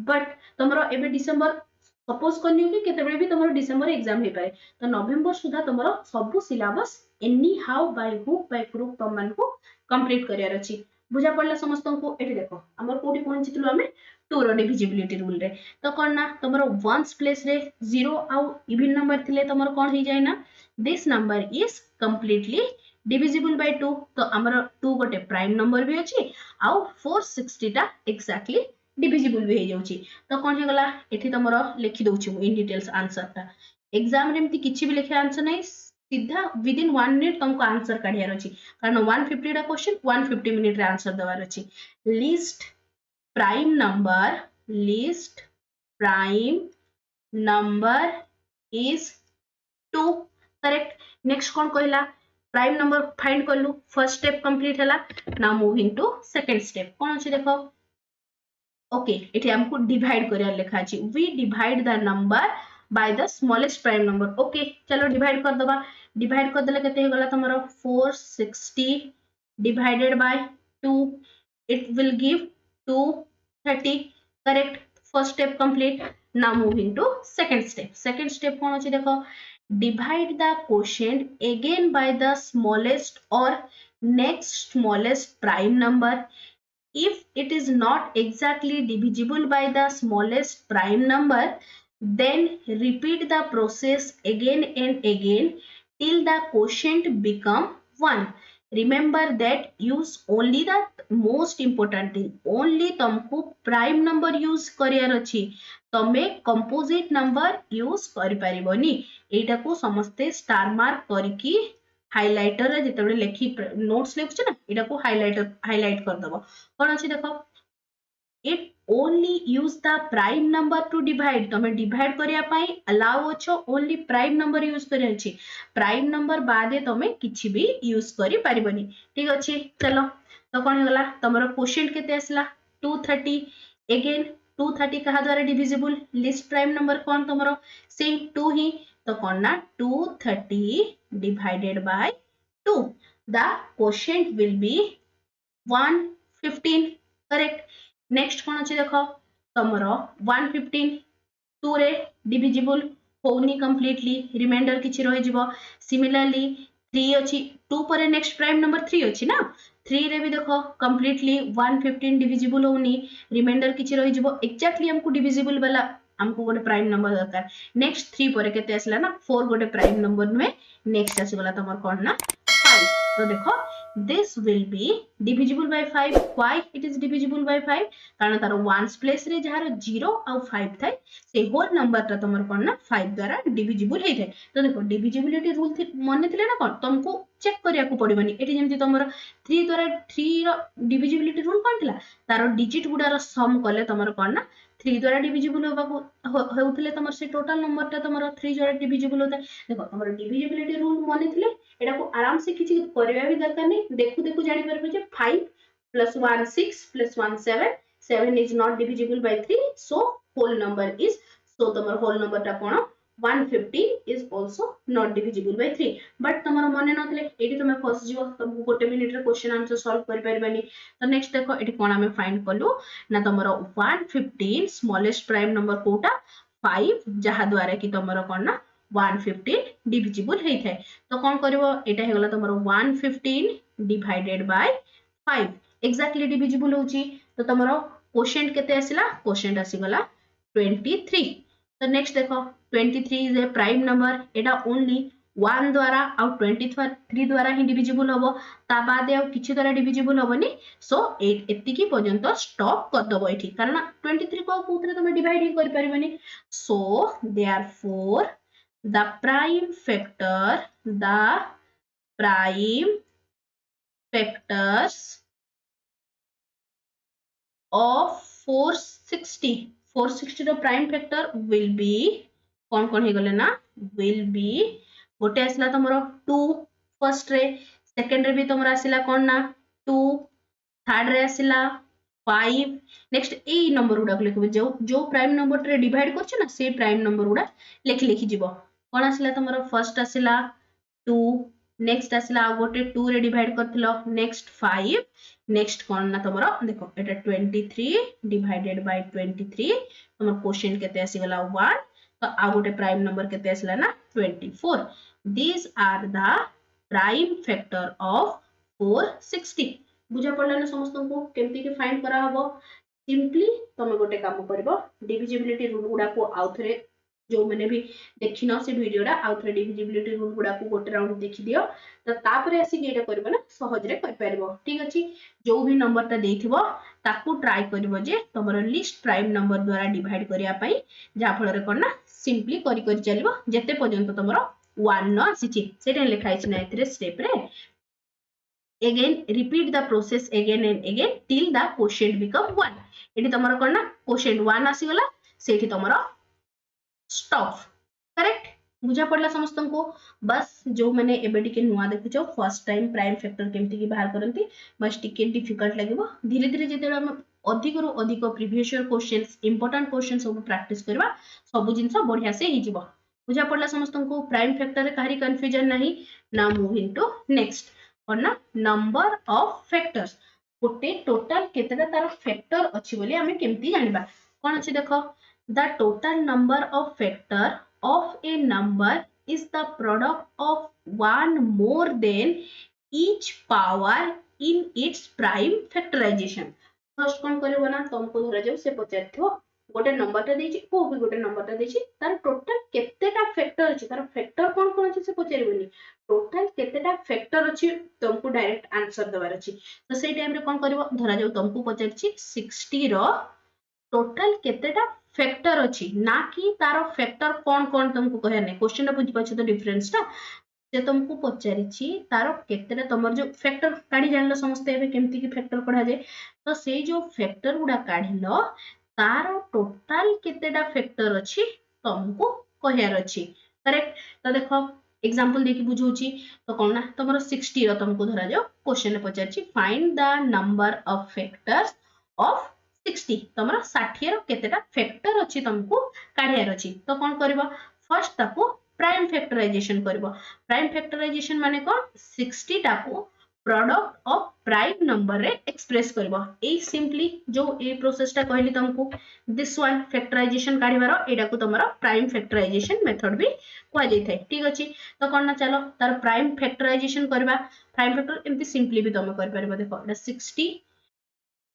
but तमरो एबे डिसेंबर सपोज करनियो कि केते बेले भी तमरो डिसेंबर एग्जाम हे पारे। तो नवेम्बर सुधा तमरो सब syllabus anyhow by hook by crook तम मान को कंप्लीट करियार अछि। बुझा पड़ला समस्त को एठी देखो हमर कोठी पहुंचितलु हमें 2 रो डिविजिबिलिटी रूल रे। तो कोन ना तमरो वंस प्लेस रे 0 आउ इवन नंबर थिले तमरो कोन हे जाय ना this number is completely divisible by 2। तो हमर 2 गोटे प्राइम नंबर भी अछि आउ 460 टा एक्जेक्टली डिविजिबल भी हे जाउची। तो कोन हे गला एठी तमरो लिखि दउची मु इन डिटेल्स आंसर ता एग्जाम रे एमती किछि भी लिखे आंसर नै सीधा विद इन 1 मिनिट तुमको आंसर काढियार अछि कारण 150 टा क्वेश्चन 150 मिनिट रे आंसर देवार अछि। Least prime number is 2 correct. Next कोन कहला प्राइम नंबर फाइंड करलु फर्स्ट स्टेप कंप्लीट हला। Now moving to second step कोन अछि देखो ओके एठी हमको डिवाइड करियार लिखा अछि we divide the number by the smallest prime number. Okay चलो डिवाइड कर दबा डिवाइड कर देले केते गला तमरो 460 divided by 2 it will give 230 correct. First step complete. Now moving to second step कोन अछि देखो divide the quotient again by the smallest or next smallest prime number। If it is not exactly divisible by the smallest prime number, then repeat the process again and again till the quotient become 1। Remember that use only the most important thing only तुमको prime number use करियार अछि तमे composite number use करि परिबोनी। एटा को समस्ते star mark करके highlighter रे जेतेबे लेखि notes लेखछ ना एटा को हाइलाइट कर दबो। कोन अछि देखो it only use the prime number to divide तमे डिवाइड करिया पई अलाउ अछो ओनली प्राइम नंबर यूज करे अछि प्राइम नंबर बादे तमे किछि भी यूज करि परिबनी। ठीक अछि चलो तो कोन हेगला तमरो क्वोशिएंट केते आसला 230 अगेन 230 कहा द्वारा डिविजिबल लिस्ट प्राइम नंबर कोन तमरो सेम 2 ही तो कोन ना 230 divided by 2 the quotient will be 115 correct. Next कोन अछि देखो तमरो 115 2 रे डिविजिबल होनी कंप्लीटली रिमाइंडर किछि रहि जिवो। सिमिलरली 3 अछि 2 पर नेक्स्ट प्राइम नंबर 3 अछि ना 3 रे भी देखो कंप्लीटली 115 डिविजिबल होनी रिमाइंडर किछि रहि जिवो। एक्जेक्टली हमको डिविजिबल वाला हमको गोटे प्राइम नंबर दरकार। नेक्स्ट 3 पर केते आसला ना 4 गोटे प्राइम नंबर में नेक्स्ट आसी गला तमर कोन ना 5। तो देखो this will be divisible by 5 why it is divisible by 5 कारण तार वंस प्लेस रे जहार 0 और 5 थाए से होल नंबर ता तमर कोन ना 5 द्वारा डिविजिबल हे थाए। तो देखो डिविजिबिलिटी रूल मन थिले ना कोन तुमको चेक करिया को पड़िबनी एठी जेमति तमर 3 द्वारा 3 रो डिविजिबिलिटी रूल कोन थिला तार डिजिट गुडार सम कले तमर कोन ना 3 द्वारा डिविजिबल होबा को हेउथिले तमर से टोटल नंबर ता तमर 3 द्वारा डिविजिबल होता। देखो तमर डिविजिबिलिटी रूल मन थिले एटा को आराम से किछि करबा भी दरकार नै देखु देखु जानि परबे जे 5 + 1 6 + 1 7 7 is not divisible by 3, so whole number is, so तमर whole number टा कोन 115 is also not divisible by 3. But तमर मने नथले एटी तमे फस जिवो, तुमको गोटे मिनिट रे क्वेश्चन आंसर सॉल्व कर परबानी. तो नेक्स्ट देखो एटी कोन हमें फाइंड करलु ना तमर 115 स्मॉलेस्ट प्राइम नंबर कोटा 5 जहा द्वारा कि तमर कोन ना 115 डिविजिबल हेइ थाए. तो कोन करबो एटा हेगला तमर 115 डिवाइडेड बाय 5 एक्जेक्टली डिविजिबल होची. तो तमरो क्वोशिएंट केते आसिला, क्वोशिएंट आसी गला 23. तो नेक्स्ट देखो 23 is a prime number, Etah only 1 द्वारा आ 23 द्वारा ही डिविजिबल होबो, ता बादे आ किछि द्वारा डिविजिबल होबनी. सो एतिकी पर्यंत स्टॉप कर दबो एठी, कारण 23 को कोथरे तमे डिवाइड ही कर परबनी. So therefore the prime factors of 460 रो प्राइम फैक्टर will be कौन हे गले ना, will be गोटे आसला तमरो 2 फर्स्ट रे, सेकंड रे भी तमरो आसिला कोन ना 2, थर्ड रे आसिला 5. नेक्स्ट ए नंबर गुडा लिखबो, जो प्राइम नंबर रे डिवाइड करछ ना से प्राइम नंबर गुडा लिखि जिवो. कोन आसिला तमरो फर्स्ट आसिला 2, नेक्स्ट आसिला गोटे 2 रे डिवाइड करथिलो, नेक्स्ट 5, नेक्स्ट कोन ना तमरो देखो एटा 23 डिवाइडेड बाय 23 तमरो क्वोशिएंट केते आसी गला 1. तो आ गोटे प्राइम नंबर केते आसिला ना 24. These are the prime factor of 460. बुझा पड़ला ना समस्त को केमती के फाइंड करा हबो. सिंपली तमे गोटे काम करबो, डिविजिबिलिटी रूल गुडा को आउथरे जो मैंने भी देखि न से वीडियोडा आउथरे डिविजिबिलिटी रूल गुडा को गोटे राउंड देखि दियो. तो तापरे आसी एटा करबो ना सहज रे कर परबो. ठीक अछि, जो भी नंबर ता देथिबो ताकू ट्राई करबो जे तमरो लिस्ट प्राइम नंबर द्वारा डिवाइड करिया पई, जा फल रे कोन ना सिंपली करि चलबो जेते पर्यंत तमरो 1 न आसीछि. सेटा लिखाइ छि ना एतरे स्टेप रे. Again repeat the process again and again till the quotient become 1. Eighty तमरो कोन ना quotient 1 आसी गला, सेठी तमरो स्टॉप. करेक्ट, बुझा पड़ला समस्त को. बस जो मैंने एबे टिके नुआ देखुचो फर्स्ट टाइम प्राइम फैक्टर केमती की बाहर करंती, बस टिके डिफिकल्ट लागबो. धीरे धीरे जेते हम अधिक रु अधिक previous year questions important question सब प्रैक्टिस करबा, सब जिंस बढ़िया से ही जीवो. बुझा पड़ला समस्त को. प्राइम फैक्टर रे काहरी कंफ्यूजन नहीं ना. मूविंग टू नेक्स्ट और ना नंबर ऑफ फैक्टर्स. गोटे टोटल केतेटा तार फैक्टर अछि बोली हमें केमती जानिबा. कोन अछि देखो, the total number of factor of a number is the product of one more than each power in its prime factorization. First कोन करबो ना, तुमको धरा जाऊ से पचारथियो गोटे नंबर ता देछि, को भी गोटे नंबर ता देछि, तार टोटल केतेटा फैक्टर अछि, तार फैक्टर कोन अछि से पचारबोनी, टोटल केतेटा फैक्टर अछि तुमको डायरेक्ट आंसर देबार अछि. तो सेई टाइम रे कोन करबो, धरा जाऊ तुमको पचारछि 60 रो टोटल केतेटा फैक्टर अछि, ना कि तारो फैक्टर कोन तुमको कहया नै. क्वेश्चन टा बुझि पाछो तो डिफरेंस टा. से तुमको पचारिछि तारो केतेटा तमर जो फैक्टर काढी जानलो समस्त एबे केमती की फैक्टर पढ़ा जाय. तो से जो फैक्टर गुडा काढिलो तारो टोटल केतेटा फैक्टर अछि तुमको कहयार अछि. करेक्ट. तो देखो एग्जांपल देखि बुझौछि. तो कोन ना तमरो 60 रो तुमको धरा जाओ क्वेश्चन पचारिछि find the number of factors of 60. तमरा 60 रो केतेटा फैक्टर अछि तुमको काढियार अछि. तो कोन करबो, फर्स्ट ताको प्राइम फैक्टराइजेशन करबो. प्राइम फैक्टराइजेशन माने कोन, 60 ताको प्रोडक्ट ऑफ प्राइम नंबर रे एक्सप्रेस करबो. ए सिंपली जो ए प्रोसेस टा कहली तुमको दिस वन फैक्टराइजेशन काढिबारो, एडा को तमरा प्राइम फैक्टराइजेशन मेथड भी कहै जाय थाए. ठीक अछि. तो कोन ना चलो तार प्राइम फैक्टराइजेशन करबा. प्राइम फैक्टर एमती सिंपली भी तुम कर परबो. देखो एटा 60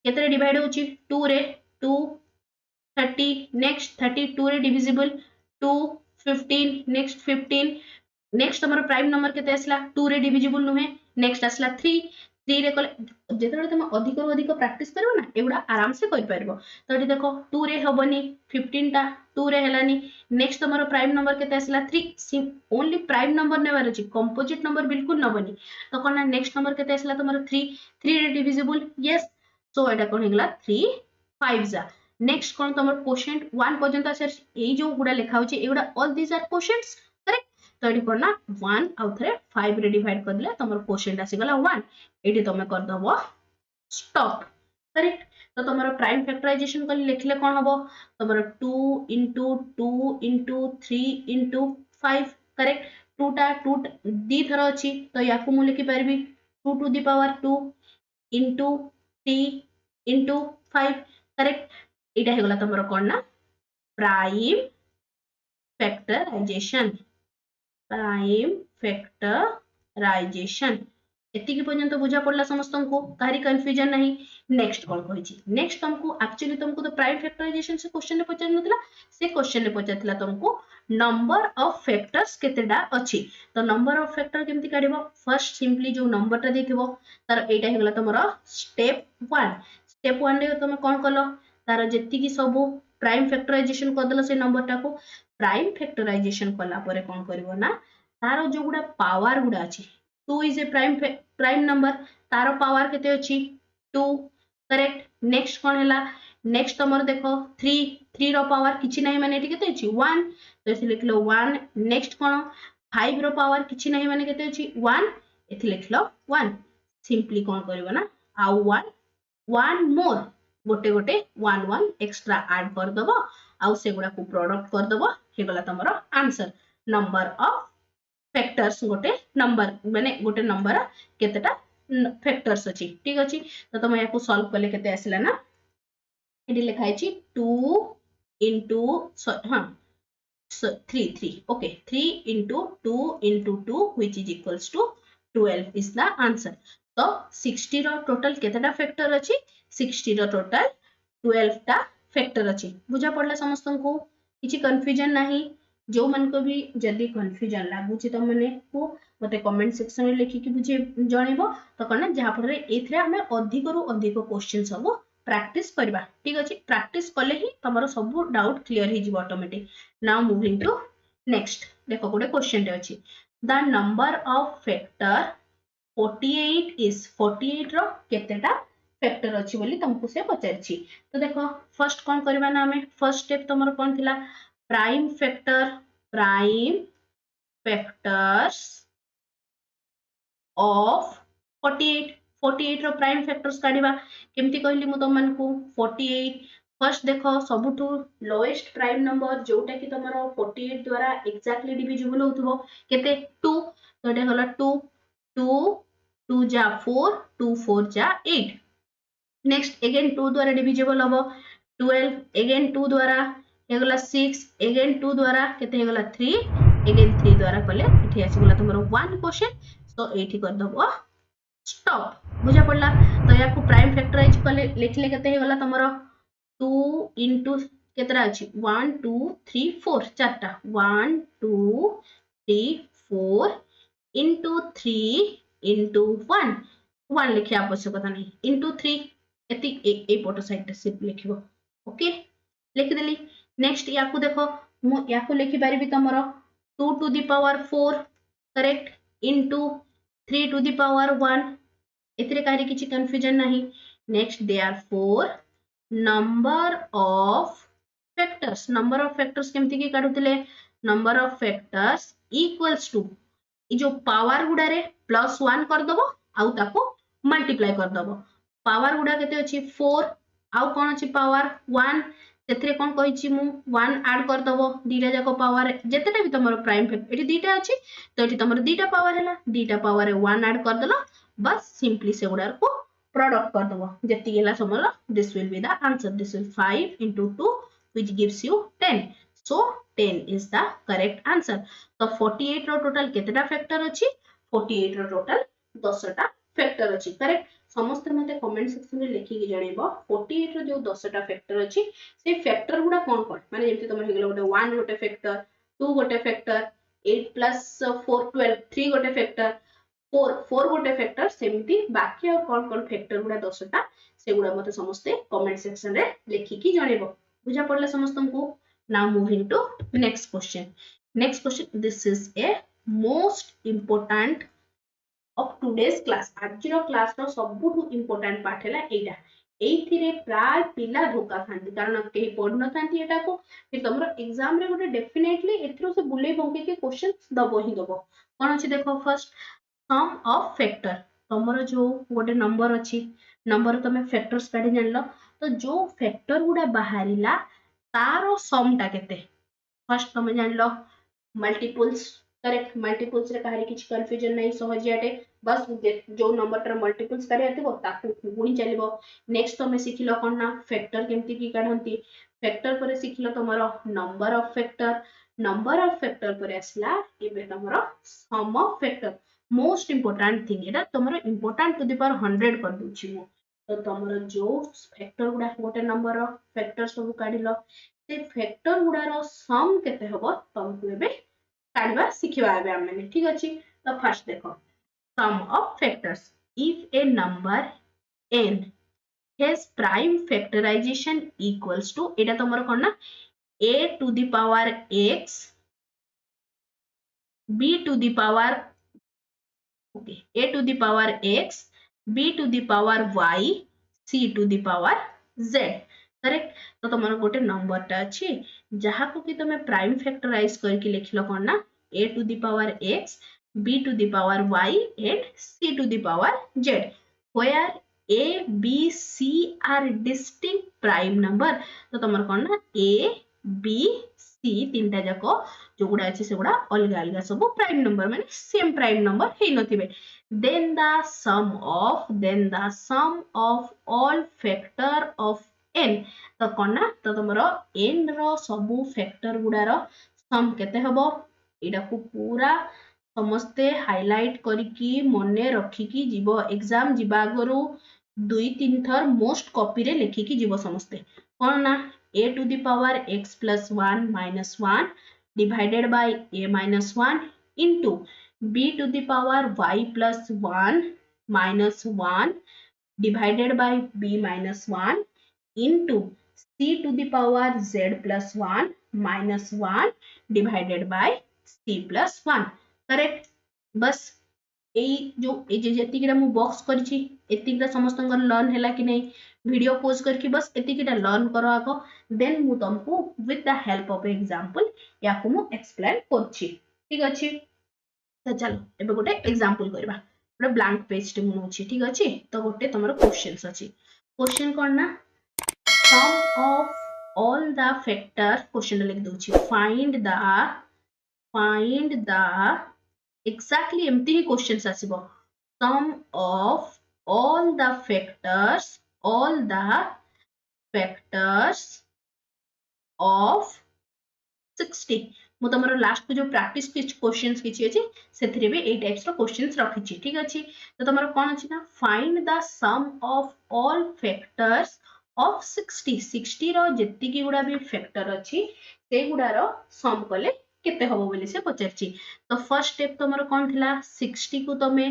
केतरे डिवाइड होची 2 रे 2 30, नेक्स्ट 32 रे डिविजिबल 2 15, नेक्स्ट 15, नेक्स्ट हमर प्राइम नंबर केते आसला 2 रे डिविजिबल नुहे, नेक्स्ट आसला 3 रे कले जेतरे तुम अधिक रो अधिक प्रैक्टिस करबो ना एगुडा आराम से कर परबो. तो एटी देखो 2 रे हबनी 15 टा 2 रे हेलानी, नेक्स्ट हमर प्राइम नंबर केते आसला 3. ओनली प्राइम नंबर नेबार अछि, कंपोजिट नंबर बिल्कुल नबनी. तो कोन नेक्स्ट नंबर केते आसला तमरो 3 रे डिविजिबल. यस. सो एटा कोन हेगला 3 5 जा. नेक्स्ट कोन तमर क्वोशिएंट 1 पर्यंत आसर ए जो गुडा लिखा होची एगुडा ऑल दीस आर क्वोशिएंट्स. करेक्ट. तो एटी कोन ना 1 आउ थरे 5 रे डिवाइड कर दिले तमर क्वोशिएंट आसी गला 1. एटी तमे कर दबो स्टॉप. करेक्ट. तो तुम प्राइम फैक्टराइजेशन कर लिखले कौन हम तुम 2 इंटू 2 इंटू 3 इंटू 5 करेक्ट 2 दी थर अच्छी तो या मु लिखिपारि 2 to the power 2 into 3 into 5 correct यहाँ हो गला तुम कौन ना प्राइम फैक्टराइजेशन एतिकी पर्यंत बुझा पड़ला समस्त को कहारी कंफ्यूजन नहीं नेक्स्ट कौन कहिछि नेक्स्ट तुमको एक्चुअली तुमको तो प्राइम फैक्टराइजेशन से क्वेश्चन में पचार नथला से क्वेश्चन में पचारथिला तुमको नंबर ऑफ फैक्टर्स केतेडा अछि तो नंबर ऑफ फैक्टर केमति काढिबो फर्स्ट सिंपली जो नंबर टा देथिबो तार एटा हेगला तमरो स्टेप 1 रे तुम कोन कलो तार जेतिकी सब प्राइम फैक्टराइजेशन कर देलो से नंबर टा को प्राइम फैक्टराइजेशन कला परे कोन करबो ना तार जो गुडा पावर गुडा अछि 2 इज ए प्राइम नंबर तार पावर केते अछि 2 करेक्ट नेक्स्ट कोन हैला नेक्स्ट तमर देखो 3 रो पावर किछि नाही माने एटी केते अछि 1 तो एथि लिखलो 1 नेक्स्ट कोन 5 रो पावर किछि नाही माने केते अछि 1 एथि लिखलो 1 सिंपली कोन करबो ना आ 1 मोर गोटे गोटे 1 एक्स्ट्रा ऐड कर दबो आ से गुडा को प्रोडक्ट कर दबो हे गला तमरो आंसर नंबर ऑफ फैक्टर्स गोटे नंबर माने गोटे नंबर केतेटा फैक्टर्स अछि ठीक अछि तो तुम याको सॉल्व करले केते आसिला ना एडी लिखाइ छी 2 into हां 3 okay 3 into 2 into 2 which is equals to 12 is the answer तो 60 रो टोटल केतेटा फैक्टर अछि 60 रो टोटल 12 टा फैक्टर अछि बुझा पड़ला समस्त को किछि कंफ्यूजन नाही जो मन को भी जदी कंफ्यूजन लागु छी त मने को मते कमेंट सेक्शन में लिखि कि बुझे जणेबो तो कना जहा पर एथरे हमें अधिक रु अधिक क्वेश्चन सब प्रैक्टिस करबा ठीक अछि प्रैक्टिस करले ही तमरो सब डाउट क्लियर ही जीवो automatic now moving to next देखो गोटे क्वेश्चन टे अछि the number of factor 48 is 48 रो केतेटा फैक्टर अछि बोली तुमको से पचारछि तो देखो फर्स्ट कोन करबा ना हमें फर्स्ट स्टेप तमरो कोन थिला प्राइम फैक्टर्स ऑफ 48 रो प्राइम फैक्टर्स काढिबा केमति कहली मु तमन को 48 फर्स्ट देखो सबुठु लोएस्ट प्राइम नंबर जोटा कि तमरो 48 द्वारा एक्जेक्टली डिविजिबल होतबो केते 2 तो एटा होला 2 2 जा 4 2 4 जा 8 नेक्स्ट अगेन 2 द्वारा डिविजिबल होबो 12 अगेन 2 द्वारा हेगला 6 अगेन 2 द्वारा केते हेगला 3 अगेन 3 द्वारा कले एठी आसी गला तमरो 1 क्वेश्चन तो एठी कर दबो स्टॉप बुझा पड़ला तो या को प्राइम फैक्टराइज कले लिखले केते हेगला तमरो 2 into केतरा अछि 1 2 3 4 चारटा 1 2 3 4 into 3 into 1 लिखे आवश्यकता नहीं into 3 एति ए फोटो साइड सिर्फ लिखिबो ओके लिख देली नेक्स्ट या को देखो मु या को लिखि पारिबी तमरो 2 to the power 4 correct into 3 to the power 1 एतरे काहे किछि कंफ्यूजन नहीं next therefore number of factors केमति की काढुतले number of factors equals to ई जो पावर गुडा रे +1 कर दबो आउ ताको मल्टीप्लाई कर दबो पावर गुडा केते अछि 4 आउ कोन अछि पावर 1 तेथरे कोन कहि छि मु 1 ऐड कर दबो दीटा जाको पावर जेतेटा भी तमरो प्राइम फैक्टर एटी दीटा अछि तो एटी तमरो दीटा पावर हैला दीटा पावर रे 1 ऐड कर दलो बस सिंपली से गुडा को प्रोडक्ट कर दबो जति गेला समलो this will be the answer this will 5 into 2 which gives you 10 so 10 is the correct answer तो 48 रो टोटल केतेटा फैक्टर अछि 48 रो टोटल 10 टा फैक्टर अछि करेक्ट समस्त मते कमेंट सेक्शन में लिखि कि जणेबो 48 रो जो 10 टा फैक्टर अछि से फैक्टर गुडा कोन कोन माने जेमति तमर हेगला गोटे 1 गोटे फैक्टर 2 गोटे फैक्टर 8 + 4 12 3 गोटे फैक्टर 4 गोटे फैक्टर सेमती बाकी और कोन कोन फैक्टर गुडा 10 टा से गुडा मते समस्त कमेंट सेक्शन रे लिखि कि जणेबो बुझा पड़ला समस्तन को now moving to next question this is a most important of today's class आजिरो क्लास रो सबुठु इंपोर्टेंट पार्ट हैला एटा एथिरे प्राय पिला धोका थांती कारण केही पढ न थांती एटा को फिर तमरो एग्जाम रे गोटे डेफिनेटली एथिरो से बुले बंके के क्वेश्चंस दबो ही दबो कोन अछि देखो फर्स्ट सम ऑफ फैक्टर तमरो जो गोटे नंबर अछि नंबर तमे फैक्टर्स काढी जानलो तो जो फैक्टर गुडा बाहरिला तारो सम टा केते फर्स्ट तुम जान लो मल्टीपल्स करेक्ट मल्टीपल्स रे कहारी किछ कंफ्यूजन नहीं सहजियाटे बस जो नंबर टर मल्टीपल्स करे आथिबो ताकू गुणी चलिबो नेक्स्ट तुम सिखिलो कोन ना फैक्टर केमती की काढंती फैक्टर पर सिखिलो तमरो नंबर ऑफ फैक्टर पर आसला एबे तमरो sum of factor most important thing एटा तमरो इंपोर्टेंट टू द पावर 100 कर दूची मु तो तमरो जो फैक्टर गुडा गोटे नंबर फैक्टर सब काढिलो से फैक्टर गुडार सम केते हबो तुमको एबे काढवा सिखिबा एबे हमने ठीक अछि तो फर्स्ट देखो sum of factors if a number n has prime factorization equals to एटा तमरो कोन ना a to the power x b to the power okay a to the power x b to the power y c to the power z correct तो तुम गोटे number टा अच्छी जहाँ को कि तुम प्राइम फैक्टराइज करके लिखलो कोन ना a to the power x b to the power y and c to the power z where a b c are distinct prime number तो तुम कोन ना a b c तीनटा जाको जो गुडा अछि से गुडा अलग अलग सब प्राइम नंबर माने सेम प्राइम नंबर हे नथिबे then the sum of all factor of n तो कोना तो तुमरो n रो सबु फैक्टर गुडारो सम केते हबो एटा को पूरा समस्ते हाइलाइट करिकी मने रखिकी जीवो एग्जाम जीवा गरु 2-3 थर मोस्ट कॉपी रे लिखिकी जीवो समस्ते कोन ना a to the power x plus 1 minus 1 divided by a minus 1 into b to the power y plus 1 minus 1 divided by b minus 1 into c to the power z plus 1 minus 1 divided by c plus 1 correct बस ये box कर समस्त learn है कि नहीं video pose करके बस एतिकीटा learn करो आको देन मु तुमको with the help of example या को मु एक्सप्लेन करछि ठीक अछि तो चलो एबे गोटे एग्जांपल करबा गोटे ब्लैंक पेज टे मु अछि ठीक अछि तो गोटे तमरो क्वेश्चंस अछि क्वेश्चन कोन ना sum of all the factor question लिख दोछि find the exactly एमती ही questions आसीबो sum of all the factors of 60 मु तमरो लास्ट को जो प्रैक्टिस क्वेश्चंस किछि अछि सेथरे भी ए टाइप्स रो क्वेश्चंस रखिछि ठीक अछि तो तमरो कोन अछि ना find the sum of all factors of 60 रो जेति की गुडा भी फैक्टर अछि से गुडा रो सम कले केते हबो बोली से पचरछि तो फर्स्ट स्टेप तमरो कोन थिला 60 को तमे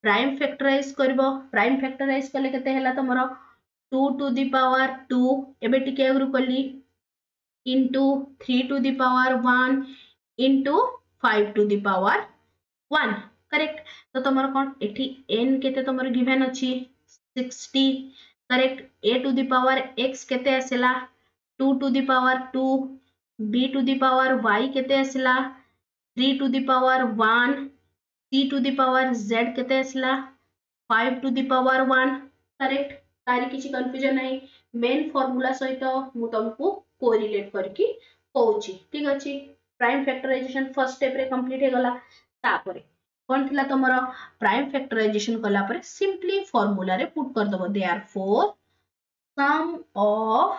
प्राइम फैक्टराइज करबो प्राइम फैक्टराइज कले केते हला तमरो 2 to the power 2 एबे टिके अगरु कली into 3 to the power 1 into 5 to the power 1 correct तो तमरो कोन एठी n केते तमरो गिवन अछि 60 correct a to the power x केते आसेला 2 to the power 2 b to the power y केते आसेला 3 to the power 1 c to the power z केते आसेला 5 to the power 1 correct तारी किछि confusion नहीं मेन फार्मूला सहित मु तुमको कोरिलेट करके कहूची ठीक अछि प्राइम फैक्टराइजेशन फर्स्ट स्टेप रे कंप्लीट हे गला तापरे कोन थिला तमरो प्राइम फैक्टराइजेशन कला परे सिंपली फार्मूला रे पुट कर दबो therefore sum of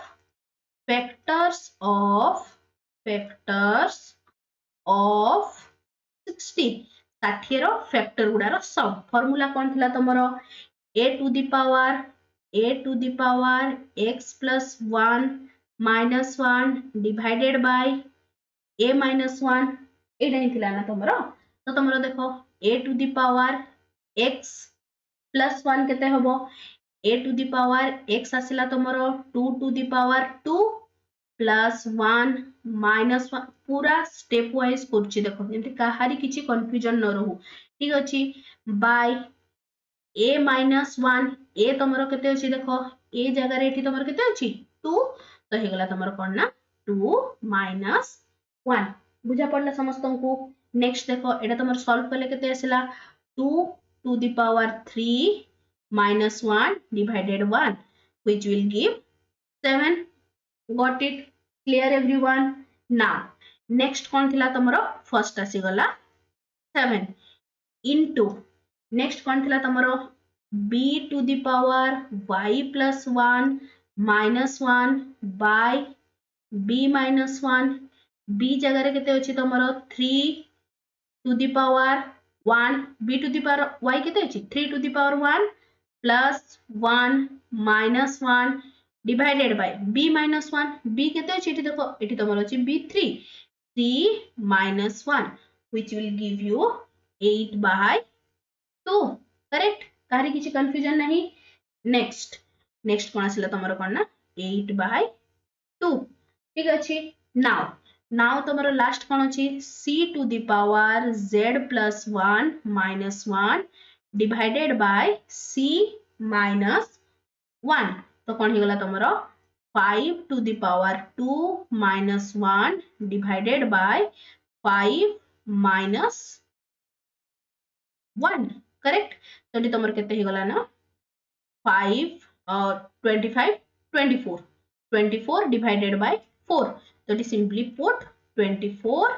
factors of 60 60 रो फैक्टर गुडारो सम फार्मूला कोन थिला तमरो a to the power x plus 1 minus 1 divided by a minus 1 ए नहीं थिला ना तमरो तो तमरो देखो a to the power x plus 1 केते हबो a to the power x आसिला तमरो 2 to the power 2 plus 1 minus 1 पूरा स्टेप वाइज करछि देखो जेंति काहारी किछि कंफ्यूजन न रहू ठीक अछि बाय a minus 1 a तमरो केते अछि देखो a जगह रे एठी तमरो केते अछि 2 तो हे गला तमरो कोन ना 2 minus 1 बुझा पड़ला समस्तन को नेक्स्ट देखो एटा तमरो सॉल्व करले केते आसिला 2 to the power 3 minus 1 divided 1 which will give 7 got it clear everyone now next कौन थिला तमरो फर्स्ट आसी गला 7 into next कौन थिला तमरो b to the power y plus 1 minus 1 by b minus 1 b जगह रे केते अछि तमरो 3 to the power 1 b to the power y केते अछि 3 to the power 1 plus 1 minus 1 divided by b minus 1 b केते अछि एठी देखो एठी तमरो अछि b 3 minus 1 which will give you 8 by 2 correct काहे किछि कंफ्यूजन नहीं नेक्स्ट कोन आसिला तमरो कोन ना 8 by 2 ठीक अछि नाउ तमरो लास्ट कोन अछि c to the power z plus 1 minus 1 divided by c minus 1 तो कोन हिगला तमरो 5 to the power 2 minus 1 divided by 5 minus 1 correct तो D तमर केते हिगला ना 5 और 25 24 divided by 4 तो D simply put 24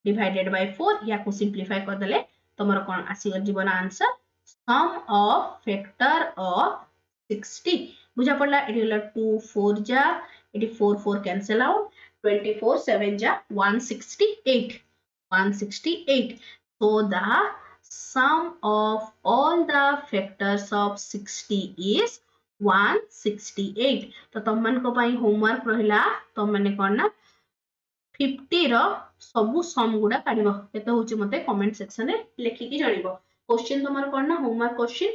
divided by 4 या को सिंपलीफाई कर देले तमर कोन आसी गल given answer sum of factor of 60 बुझा पड़ला एटी होला 2 4 जा एटी 4 4 कैंसिल आउट 24 7 जा 168 so the sum of all the factors of 60 is 168 तो तुम मन को पाई होमवर्क रहिला तुम माने कोन ना 50 रो सबु सम गुडा काढिबो केते होची मते कमेंट सेक्शन रे लेखि कि जानिबो क्वेश्चन तमर कोन ना homework question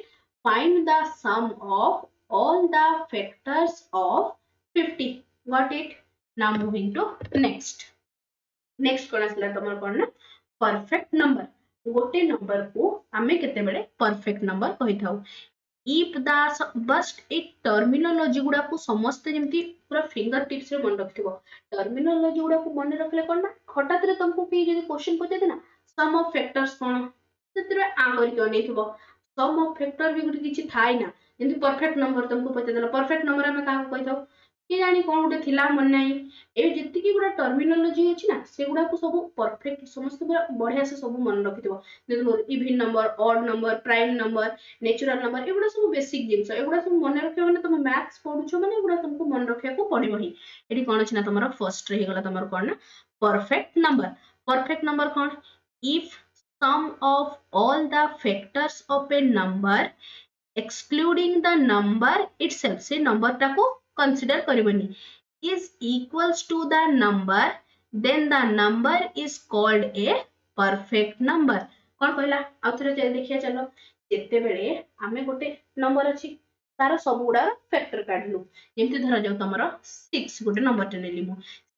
find the sum of all the factors of 50 got it now moving to next कोन आसला तमर कोन ना परफेक्ट नंबर गोटे नंबर को आमे केते बेले परफेक्ट नंबर कहि थाउ if the बस्ट ए टर्मिनोलॉजी गुडा को समस्त जेमती पूरा फिंगर टिप्स रे मन रखथिबो टर्मिनोलॉजी गुडा को मन रखले कोन ना हठात रे तुमको कि जे क्वेश्चन पते ना सम ऑफ फैक्टर्स कोन सेतरे आ करि के नेथिबो सम ऑफ फैक्टर भी गुटी किछि थाई ना जेमती परफेक्ट नंबर तुमको पते देला परफेक्ट नंबर हमें का कहि थाउ कि जानी कोन गुटे थिला मन नाही ए जति की गुडा टर्मिनोलॉजी अछि ना से गुडा को सब परफेक्ट समस्त पूरा बढ़िया से सब मन रखिथिबो जेतो even number odd number prime number natural number एगुडा सब बेसिक जिंस एगुडा सब मन रखियो माने तुम मैथ्स पढुछो माने एगुडा तुमको मन रखिया को पड़िबो ही एठी कोन अछि ना तमरो फर्स्ट रे गला तमरो कोन ना perfect number cone if sum of all the factors of a number excluding the number itself से नंबर टा को consider करबनी is equals to the number then the number is called a perfect number कोन कहला आउथरे देखिया चलो जेते बेले आमे गोटे नंबर अछि तार सब गुडा फैक्टर काढलु जेमति धरा जाउ तमरो 6 गोटे नंबर टे नेली मु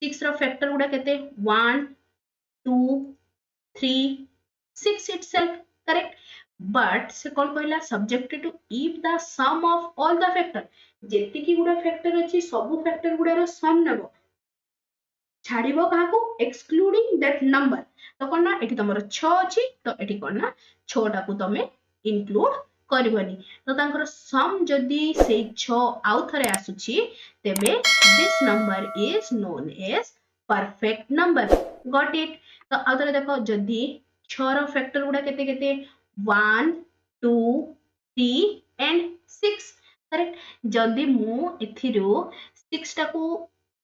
6 रो फैक्टर गुडा केते 1 2 3 6 itself correct but से कौन कहला subjected to if the sum of all the factor जेति की गुडा फैक्टर अछि सब फैक्टर गुडा रो सम नेबो छाड़िबो काहा को excluding that number तो कोन ना एठी तमरो 6 अछि तो एठी कोन ना 6 टा को तमे इंक्लूड करबनी तो तांकर सम जदी से 6 आउ थरे आसुछि तेबे this number is known as perfect number got it तो आउथरे देखो जदी 6 रो फैक्टर गुडा केते केते 1 2 3 and 6 करेक्ट जदी मु एथिरो 6 टा को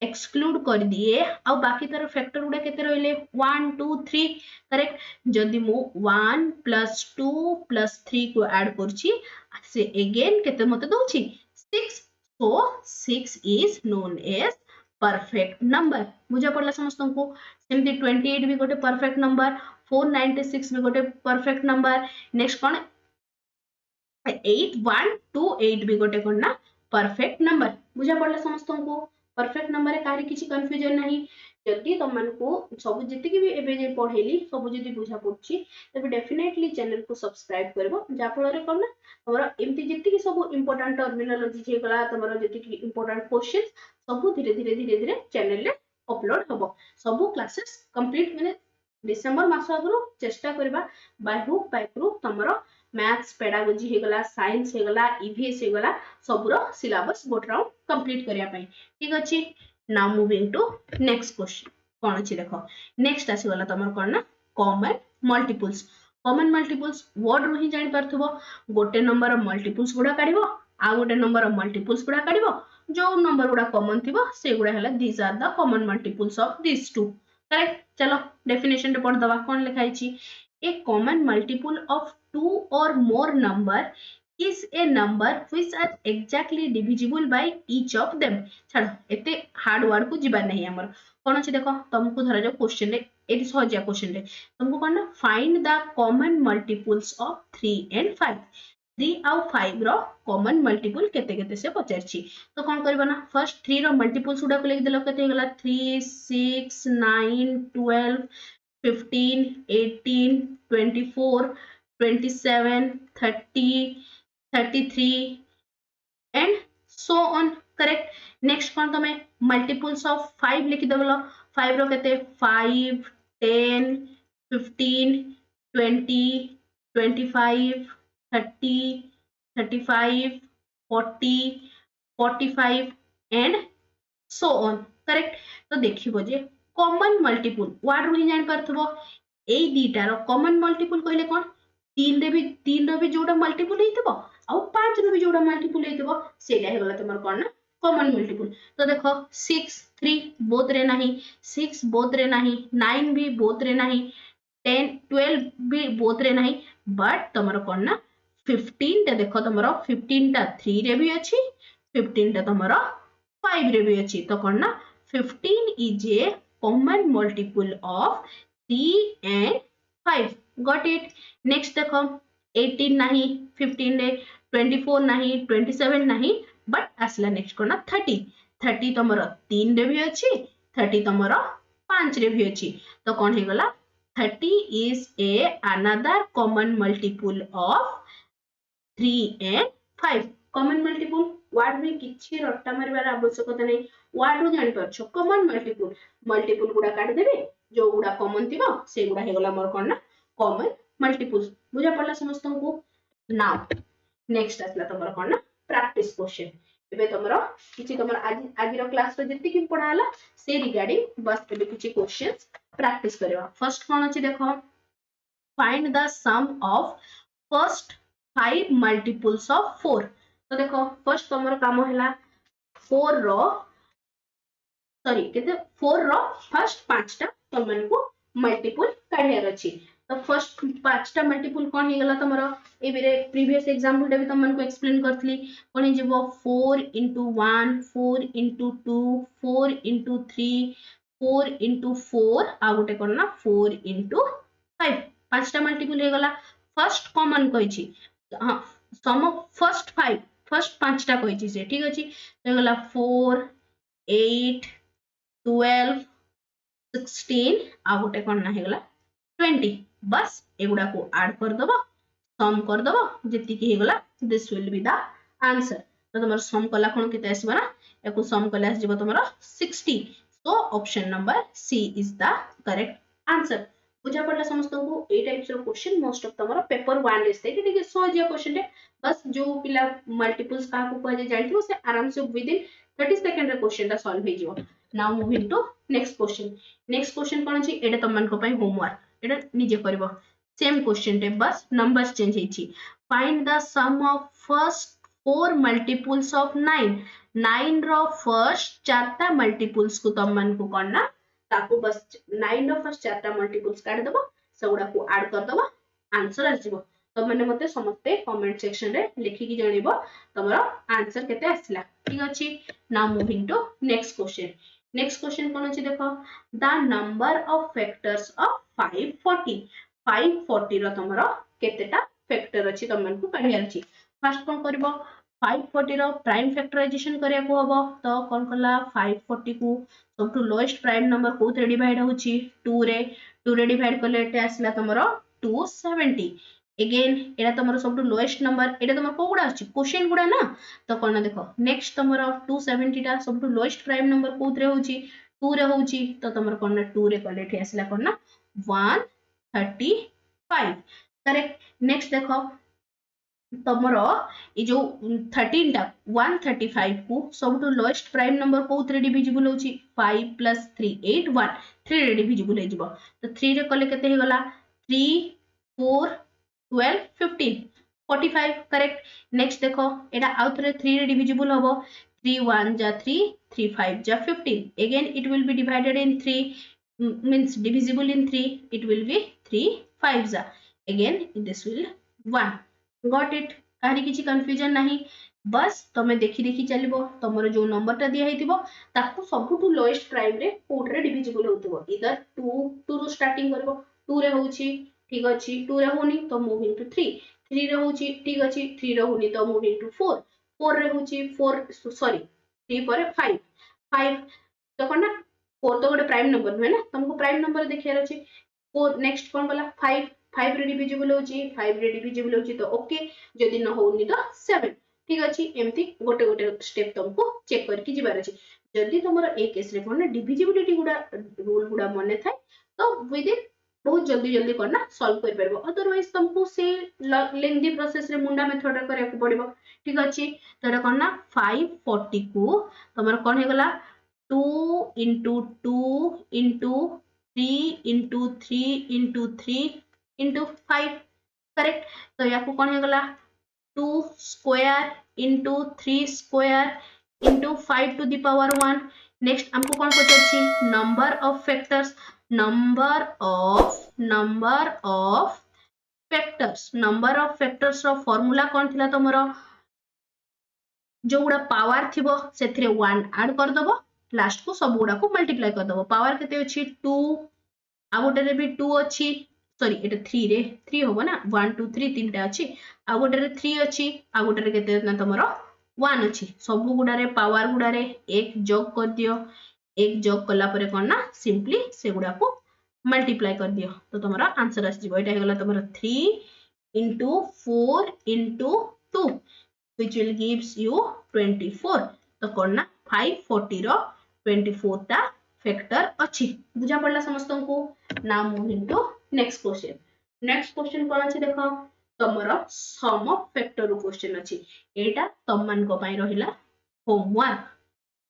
एक्सक्लूड कर दिए आ बाकी तार फैक्टर गुडा केते रहले 1 2 3 करेक्ट जदी मु 1 + 2 + 3 को ऐड करछि से अगेन केते मते दोछि 6 so 6 is known as perfect number बुझा पड़ला समस्त को सेमती 28 भी गोटे परफेक्ट नंबर 496 भी गोटे परफेक्ट नंबर नेक्स्ट कोन 8128 भी गोटे कोन ना परफेक्ट नंबर बुझा पड़ला समस्त को परफेक्ट नंबर रे काहे किछि कंफ्यूजन नहीं जदी तमन को सब जति की भी एबे जे पढेली सब जदी बुझा पड़छि तबे डेफिनेटली चैनल को सब्सक्राइब करबो जा फल रे कोन ना हमरा एमती जति की सब इंपोर्टेंट टर्मिनोलॉजी जे गला तमरा जति की इंपोर्टेंट क्वेश्चंस सब धीरे धीरे चैनल रे अपलोड हबो सब क्लासेस कंप्लीट माने डिसेंबर मास आगरो चेष्टा करबा बाय हुक बाय प्रूफ तमरो मैथ्स पेडागोजी हे गला साइंस हे गला ईवीएस हे गला सबरो सिलेबस गोट राउंड कंप्लीट करिया पई ठीक अछि now moving to next question कोन अछि देखो नेक्स्ट आसी गला तमर कोन ना कॉमन मल्टीपल्स वर्ड रो ही जानि परथबो गोटे नंबर मल्टीपल्स गुडा काढिबो आ गोटे नंबर मल्टीपल्स गुडा काढिबो जो नंबर गुडा कॉमन थिबो से गुडा हला these are the common multiples of this two correct चलो डेफिनेशन रे पढ़ दबा कोन लिखाई छी a common multiple of two or more number is a number which are exactly divisible by each of them छाड़ एते हार्ड वर्ड को जीवा नहीं हमर कोन अछि देखो तुमको धरा जो क्वेश्चन रे एटी सहजिया क्वेश्चन रे तुमको कोन find the common multiples of 3 and 5 3 आउ 5 रो कॉमन मल्टीपल केते केते से पचारछि तो कोन करबा ना फर्स्ट 3 रो मल्टीपल्स उडा को लिख देलो केते गेला 3 6 9 12 15 18 24 27 30 33 and so on correct next कोन तमे मल्टीपल्स ऑफ 5 लिखि देबलो 5 रो केते 5 10 15 20 25 30 35 40 45 and so on correct तो देखिबो जे कॉमन मल्टीपल वर्ड रो ही जानि परथबो ए दीटा रो कॉमन मल्टीपल कहले कोन 3 रो भी जोडा मल्टीपल हेतबो आ 5 रो भी जोडा मल्टीपल हेतबो सेटा हे गला तमर कोन ना कॉमन मल्टीपल तो देखो 6 3 बोथ रे नाही 6 बोथ रे नाही 9 भी बोथ रे नाही 10 12 भी बोथ रे नाही बट तमर कोन ना 15 टा देखो तमर 15 टा 3 रे भी अछि 15 टा तमर 5 रे भी अछि तो कोन ना 15 is a common multiple of 3 and 5 got it next देखो 18 नहीं 15 रे 24 नहीं 27 नहीं बट आसला नेक्स्ट कोना 30 तमरो 3 रे भी अछि 30 तमरो 5 रे भी अछि तो कोन हे गला 30 is a another common multiple of 3 and 5 common multiple word में किछि रट्टा मारबार आवश्यकता नहीं वर्ड रो जानि परछो कॉमन मल्टीपल गुडा काट देबे जो गुडा कॉमन थिबो से गुडा हे गला मोर कोन ना कॉमन मल्टीपल्स बुझा पड़ला समस्त को नाउ नेक्स्ट आसला तमर कोन ना प्रैक्टिस क्वेश्चन एबे तमरो किछि तमर आज रो क्लास रे जति कि पढाला से रिगार्डिंग बस एबे किछि क्वेश्चंस प्रैक्टिस करबा फर्स्ट कोन अछि देखो find the sum of first 5 multiples of 4 तो देखो फर्स्ट तमर काम हैला 4 रो सॉरी केते 4 रो फर्स्ट 5 टा तमन को मल्टीपल काढियार अछि तो फर्स्ट 5 टा मल्टीपल कोन हे गला तमरो ए बेरे प्रीवियस एग्जांपल टा भी तमन को एक्सप्लेन करथली कोन हे जेबो 4 into 1 4 into 2 4 into 3 4 into 4 आ गोटे कोन ना 4 into 5 5 टा मल्टीपल हे गला फर्स्ट कॉमन कहै छी हां सम फर्स्ट 5 टा कहै छी से ठीक अछि तो गला 4 8 12 16 आ गोटे कोन ना हे गला 20 बस एगुडा को ऐड कर दबो सम कर दबो जति कि हे गला this will be the answer तो तमर सम कला कोन केते आसीबा ना एको सम कला आसी जेबो तमर 60 so option number C is the correct answer बुझा पड़ला समस्त को ए टाइप्स रो क्वेश्चन मोस्ट ऑफ तमरो पेपर 1 रे से ठीक है सहजिया क्वेश्चन रे बस जो पिला मल्टीपल्स का को कहे जानिथिबो से आराम से विद इन 30 सेकंड रे क्वेश्चन ता सॉल्व हे जिवो now moving to next question कोन अछि एटा तमन को पई होमवर्क एटा निजे करबो सेम क्वेश्चन रे बस नंबर्स चेंज हेछि find the sum of first 4 multiples of 9 रो फर्स्ट चारटा मल्टीपल्स को तमन को करना ताको बस 9 रो फर्स्ट चारटा मल्टीपल्स काट दबो सगुडा को ऐड कर दबो आंसर आसीबो तो मैंने मते समस्त कमेंट सेक्शन रे लिखि कि जणिबो तमरो आंसर केते आसला ठीक अछि now moving to next question कोन अछि देखो the number of factors of 540 रो तमरो केतेटा फैक्टर अछि तमन को काढियार अछि फर्स्ट कोन करबो 540 रो प्राइम फैक्टराइजेशन करिया को हबो तो कोन कला 540 को सबटु लोएस्ट प्राइम नंबर कोते डिवाइड होछि 2 रे डिवाइड करले एटे आसला तमरो 270 अगेन एटा तमरो सबटु लोएस्ट नंबर एटा तमरो कोगुडा अछि क्वेश्चन गुडा ना तो कोन देखो नेक्स्ट तमरो 270 टा सबटु लोएस्ट प्राइम नंबर कोते होछि 2 रे होछि तो तमरो कोन 2 रे करले एटे आसला कोन 135 करेक्ट नेक्स्ट देखो तमरो ये जो 13 टा 135 को सबटू लोएस्ट प्राइम नंबर कोथरे डिविजिबल होची 5 + 3 8 1 3 रे डिविजिबल हे जिवो तो 3 रे कले केते हे गला 3 4 12 15 45 करेक्ट नेक्स्ट देखो एटा आउथरे 3 रे डिविजिबल होबो 3 1 जा 3 3 5 जा 15 again it will be divided in 3 means divisible in 3 it will be 3 5 जा again this will 1 got it कहानी किछि कंफ्यूजन नाही बस तमे देखि देखि चलिबो तमरो जो नंबरटा दिया हेतिबो ताकू सबटू लोएस्ट प्राइम रे कोटरे डिविजिबल होतबो इधर 2 2 रो स्टार्टिंग करबो 2 रे होउची ठीक अछि 2 रे होनी तो मूव इनटू 3 3 रे होउची ठीक अछि 3 रे होनी तो मूव इनटू 4 4 रे होउची 4 सॉरी 3 पर 5 5 तो कोना 4 तो गोटे प्राइम नंबर है ना तुमको प्राइम नंबर देखियार अछि 4 नेक्स्ट कोन गला 5 5 रे डिविजिबल होची 5 रे डिविजिबल होची तो ओके जदि न होनी तो 7 ठीक अछि एमती गोटे गोटे स्टेप तुमको चेक करके जिबार अछि जदि तुमरो ए केस रे कोन डिविजिबिलिटी गुडा रूल गुडा मने थाए तो विद इन बहुत जल्दी जल्दी करना सॉल्व कर परबो अदरवाइज तुमको से लेंथी प्रोसेस रे मुंडा मेथड करे को पड़िबो ठीक अछि तो एटा करना 540 को तमरो कोन हे गला 2 into 2 into 3 into 3 into 3 into 5 correct तो या को कोन हे गला 2 square into 3 square into 5 to the power 1 next हमको कोन पचछि number of factors number of factors रो फार्मूला कोन थिला तमरो जो गुडा पावर थिबो सेथिरे 1 ऐड कर दबो लास्ट को सब गुडा को मल्टीप्लाई कर दबो पावर केते अछि 2 आ गोटे रे भी 2 अछि सॉरी एटा 3 रे 3 होबो ना 1 2 3 तीनटा अछि आ गोटे रे 3 अछि आ गोटे रे केते ना तमरो 1 अछि सब गुडा रे पावर गुडा रे एक जोग कर दियो एक जोग कला परे कोन ना सिंपली से गुडा को मल्टीप्लाई कर दियो तो तमरो आंसर आसी जिवो एटा हे गला तमरो 3 into 4 into 2 which will gives you 24 तो कोन ना 540 रो 24 टा फैक्टर अछि बुझा पड़ला समस्तन को now move into next question कोन अछि देखो तमरो सम ऑफ फैक्टर क्वेश्चन अछि एटा तम मान को पई रहिला होमवर्क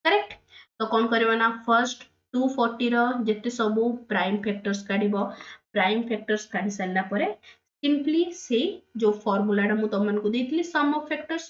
करेक्ट तो कोन करबा ना फर्स्ट 240 रो जेते सब प्राइम फैक्टर्स काढिबो प्राइम फैक्टर्स काढी सल्ला परे सिंपली से जो फार्मूला रा मु तम मान को देथिली सम ऑफ फैक्टर्स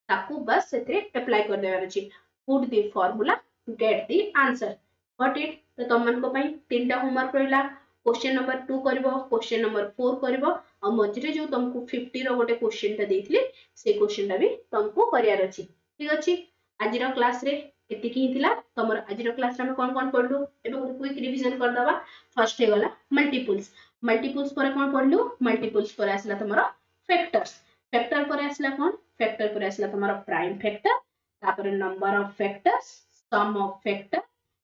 ताकू बस सेते अप्लाई कर देबार अछि put the formula get the answer got it तो तम मान को पई तीनटा होमवर्क रहिला क्वेश्चन नंबर 2 करबो क्वेश्चन नंबर 4 करबो आ मझरे जो तुमको 50 रो गोटे क्वेश्चन ता देथिले से क्वेश्चन ता भी तुमको करियार अछि ठीक अछि आज रो क्लास रे एति की हितिला तमर आज रो क्लास रे हम कोन पढलु एबे क्विक रिवीजन कर दबा फर्स्ट हे गला मल्टीपल्स पर कोन पढलु मल्टीपल्स पर आसला तमरो फैक्टर पर आसला कोन फैक्टर पर आसला तमरो प्राइम फैक्टर तापर number of factors sum of factor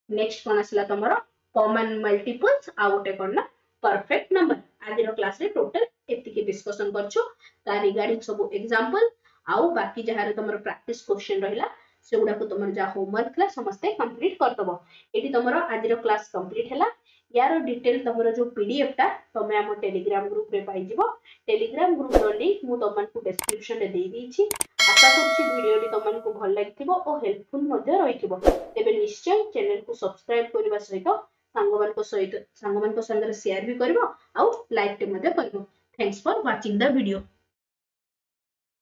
next कोन आसला तमरो कॉमन मल्टीपल्स आ गोटे कोन ना परफेक्ट नंबर आज रो क्लास रे टोटल एति के डिस्कशन करछु ता रिगार्डिंग सब एग्जांपल आउ बाकी जहार तमरो प्रैक्टिस क्वेश्चन रहिला से गुडा को तमर जा होमवर्क ला समस्त कंप्लीट कर दबो एटी तमरो आज रो क्लास कंप्लीट हैला यार डिटेल तमरो जो पीडीएफ टा तमे हम टेलीग्राम ग्रुप रे पाई जिवो टेलीग्राम ग्रुप रो लिंक मु तमन को डिस्क्रिप्शन रे दे दी छी आशा करछि वीडियो टी तमन को भल लागिथिबो ओ हेल्पफुल मध्ये रहिथिबो तेबे निश्चय चैनल को सब्सक्राइब करबा सहित सांगमान को संगे शेयर भी करबो आउ लाइक टे मध्ये करबो thanks for watching the video.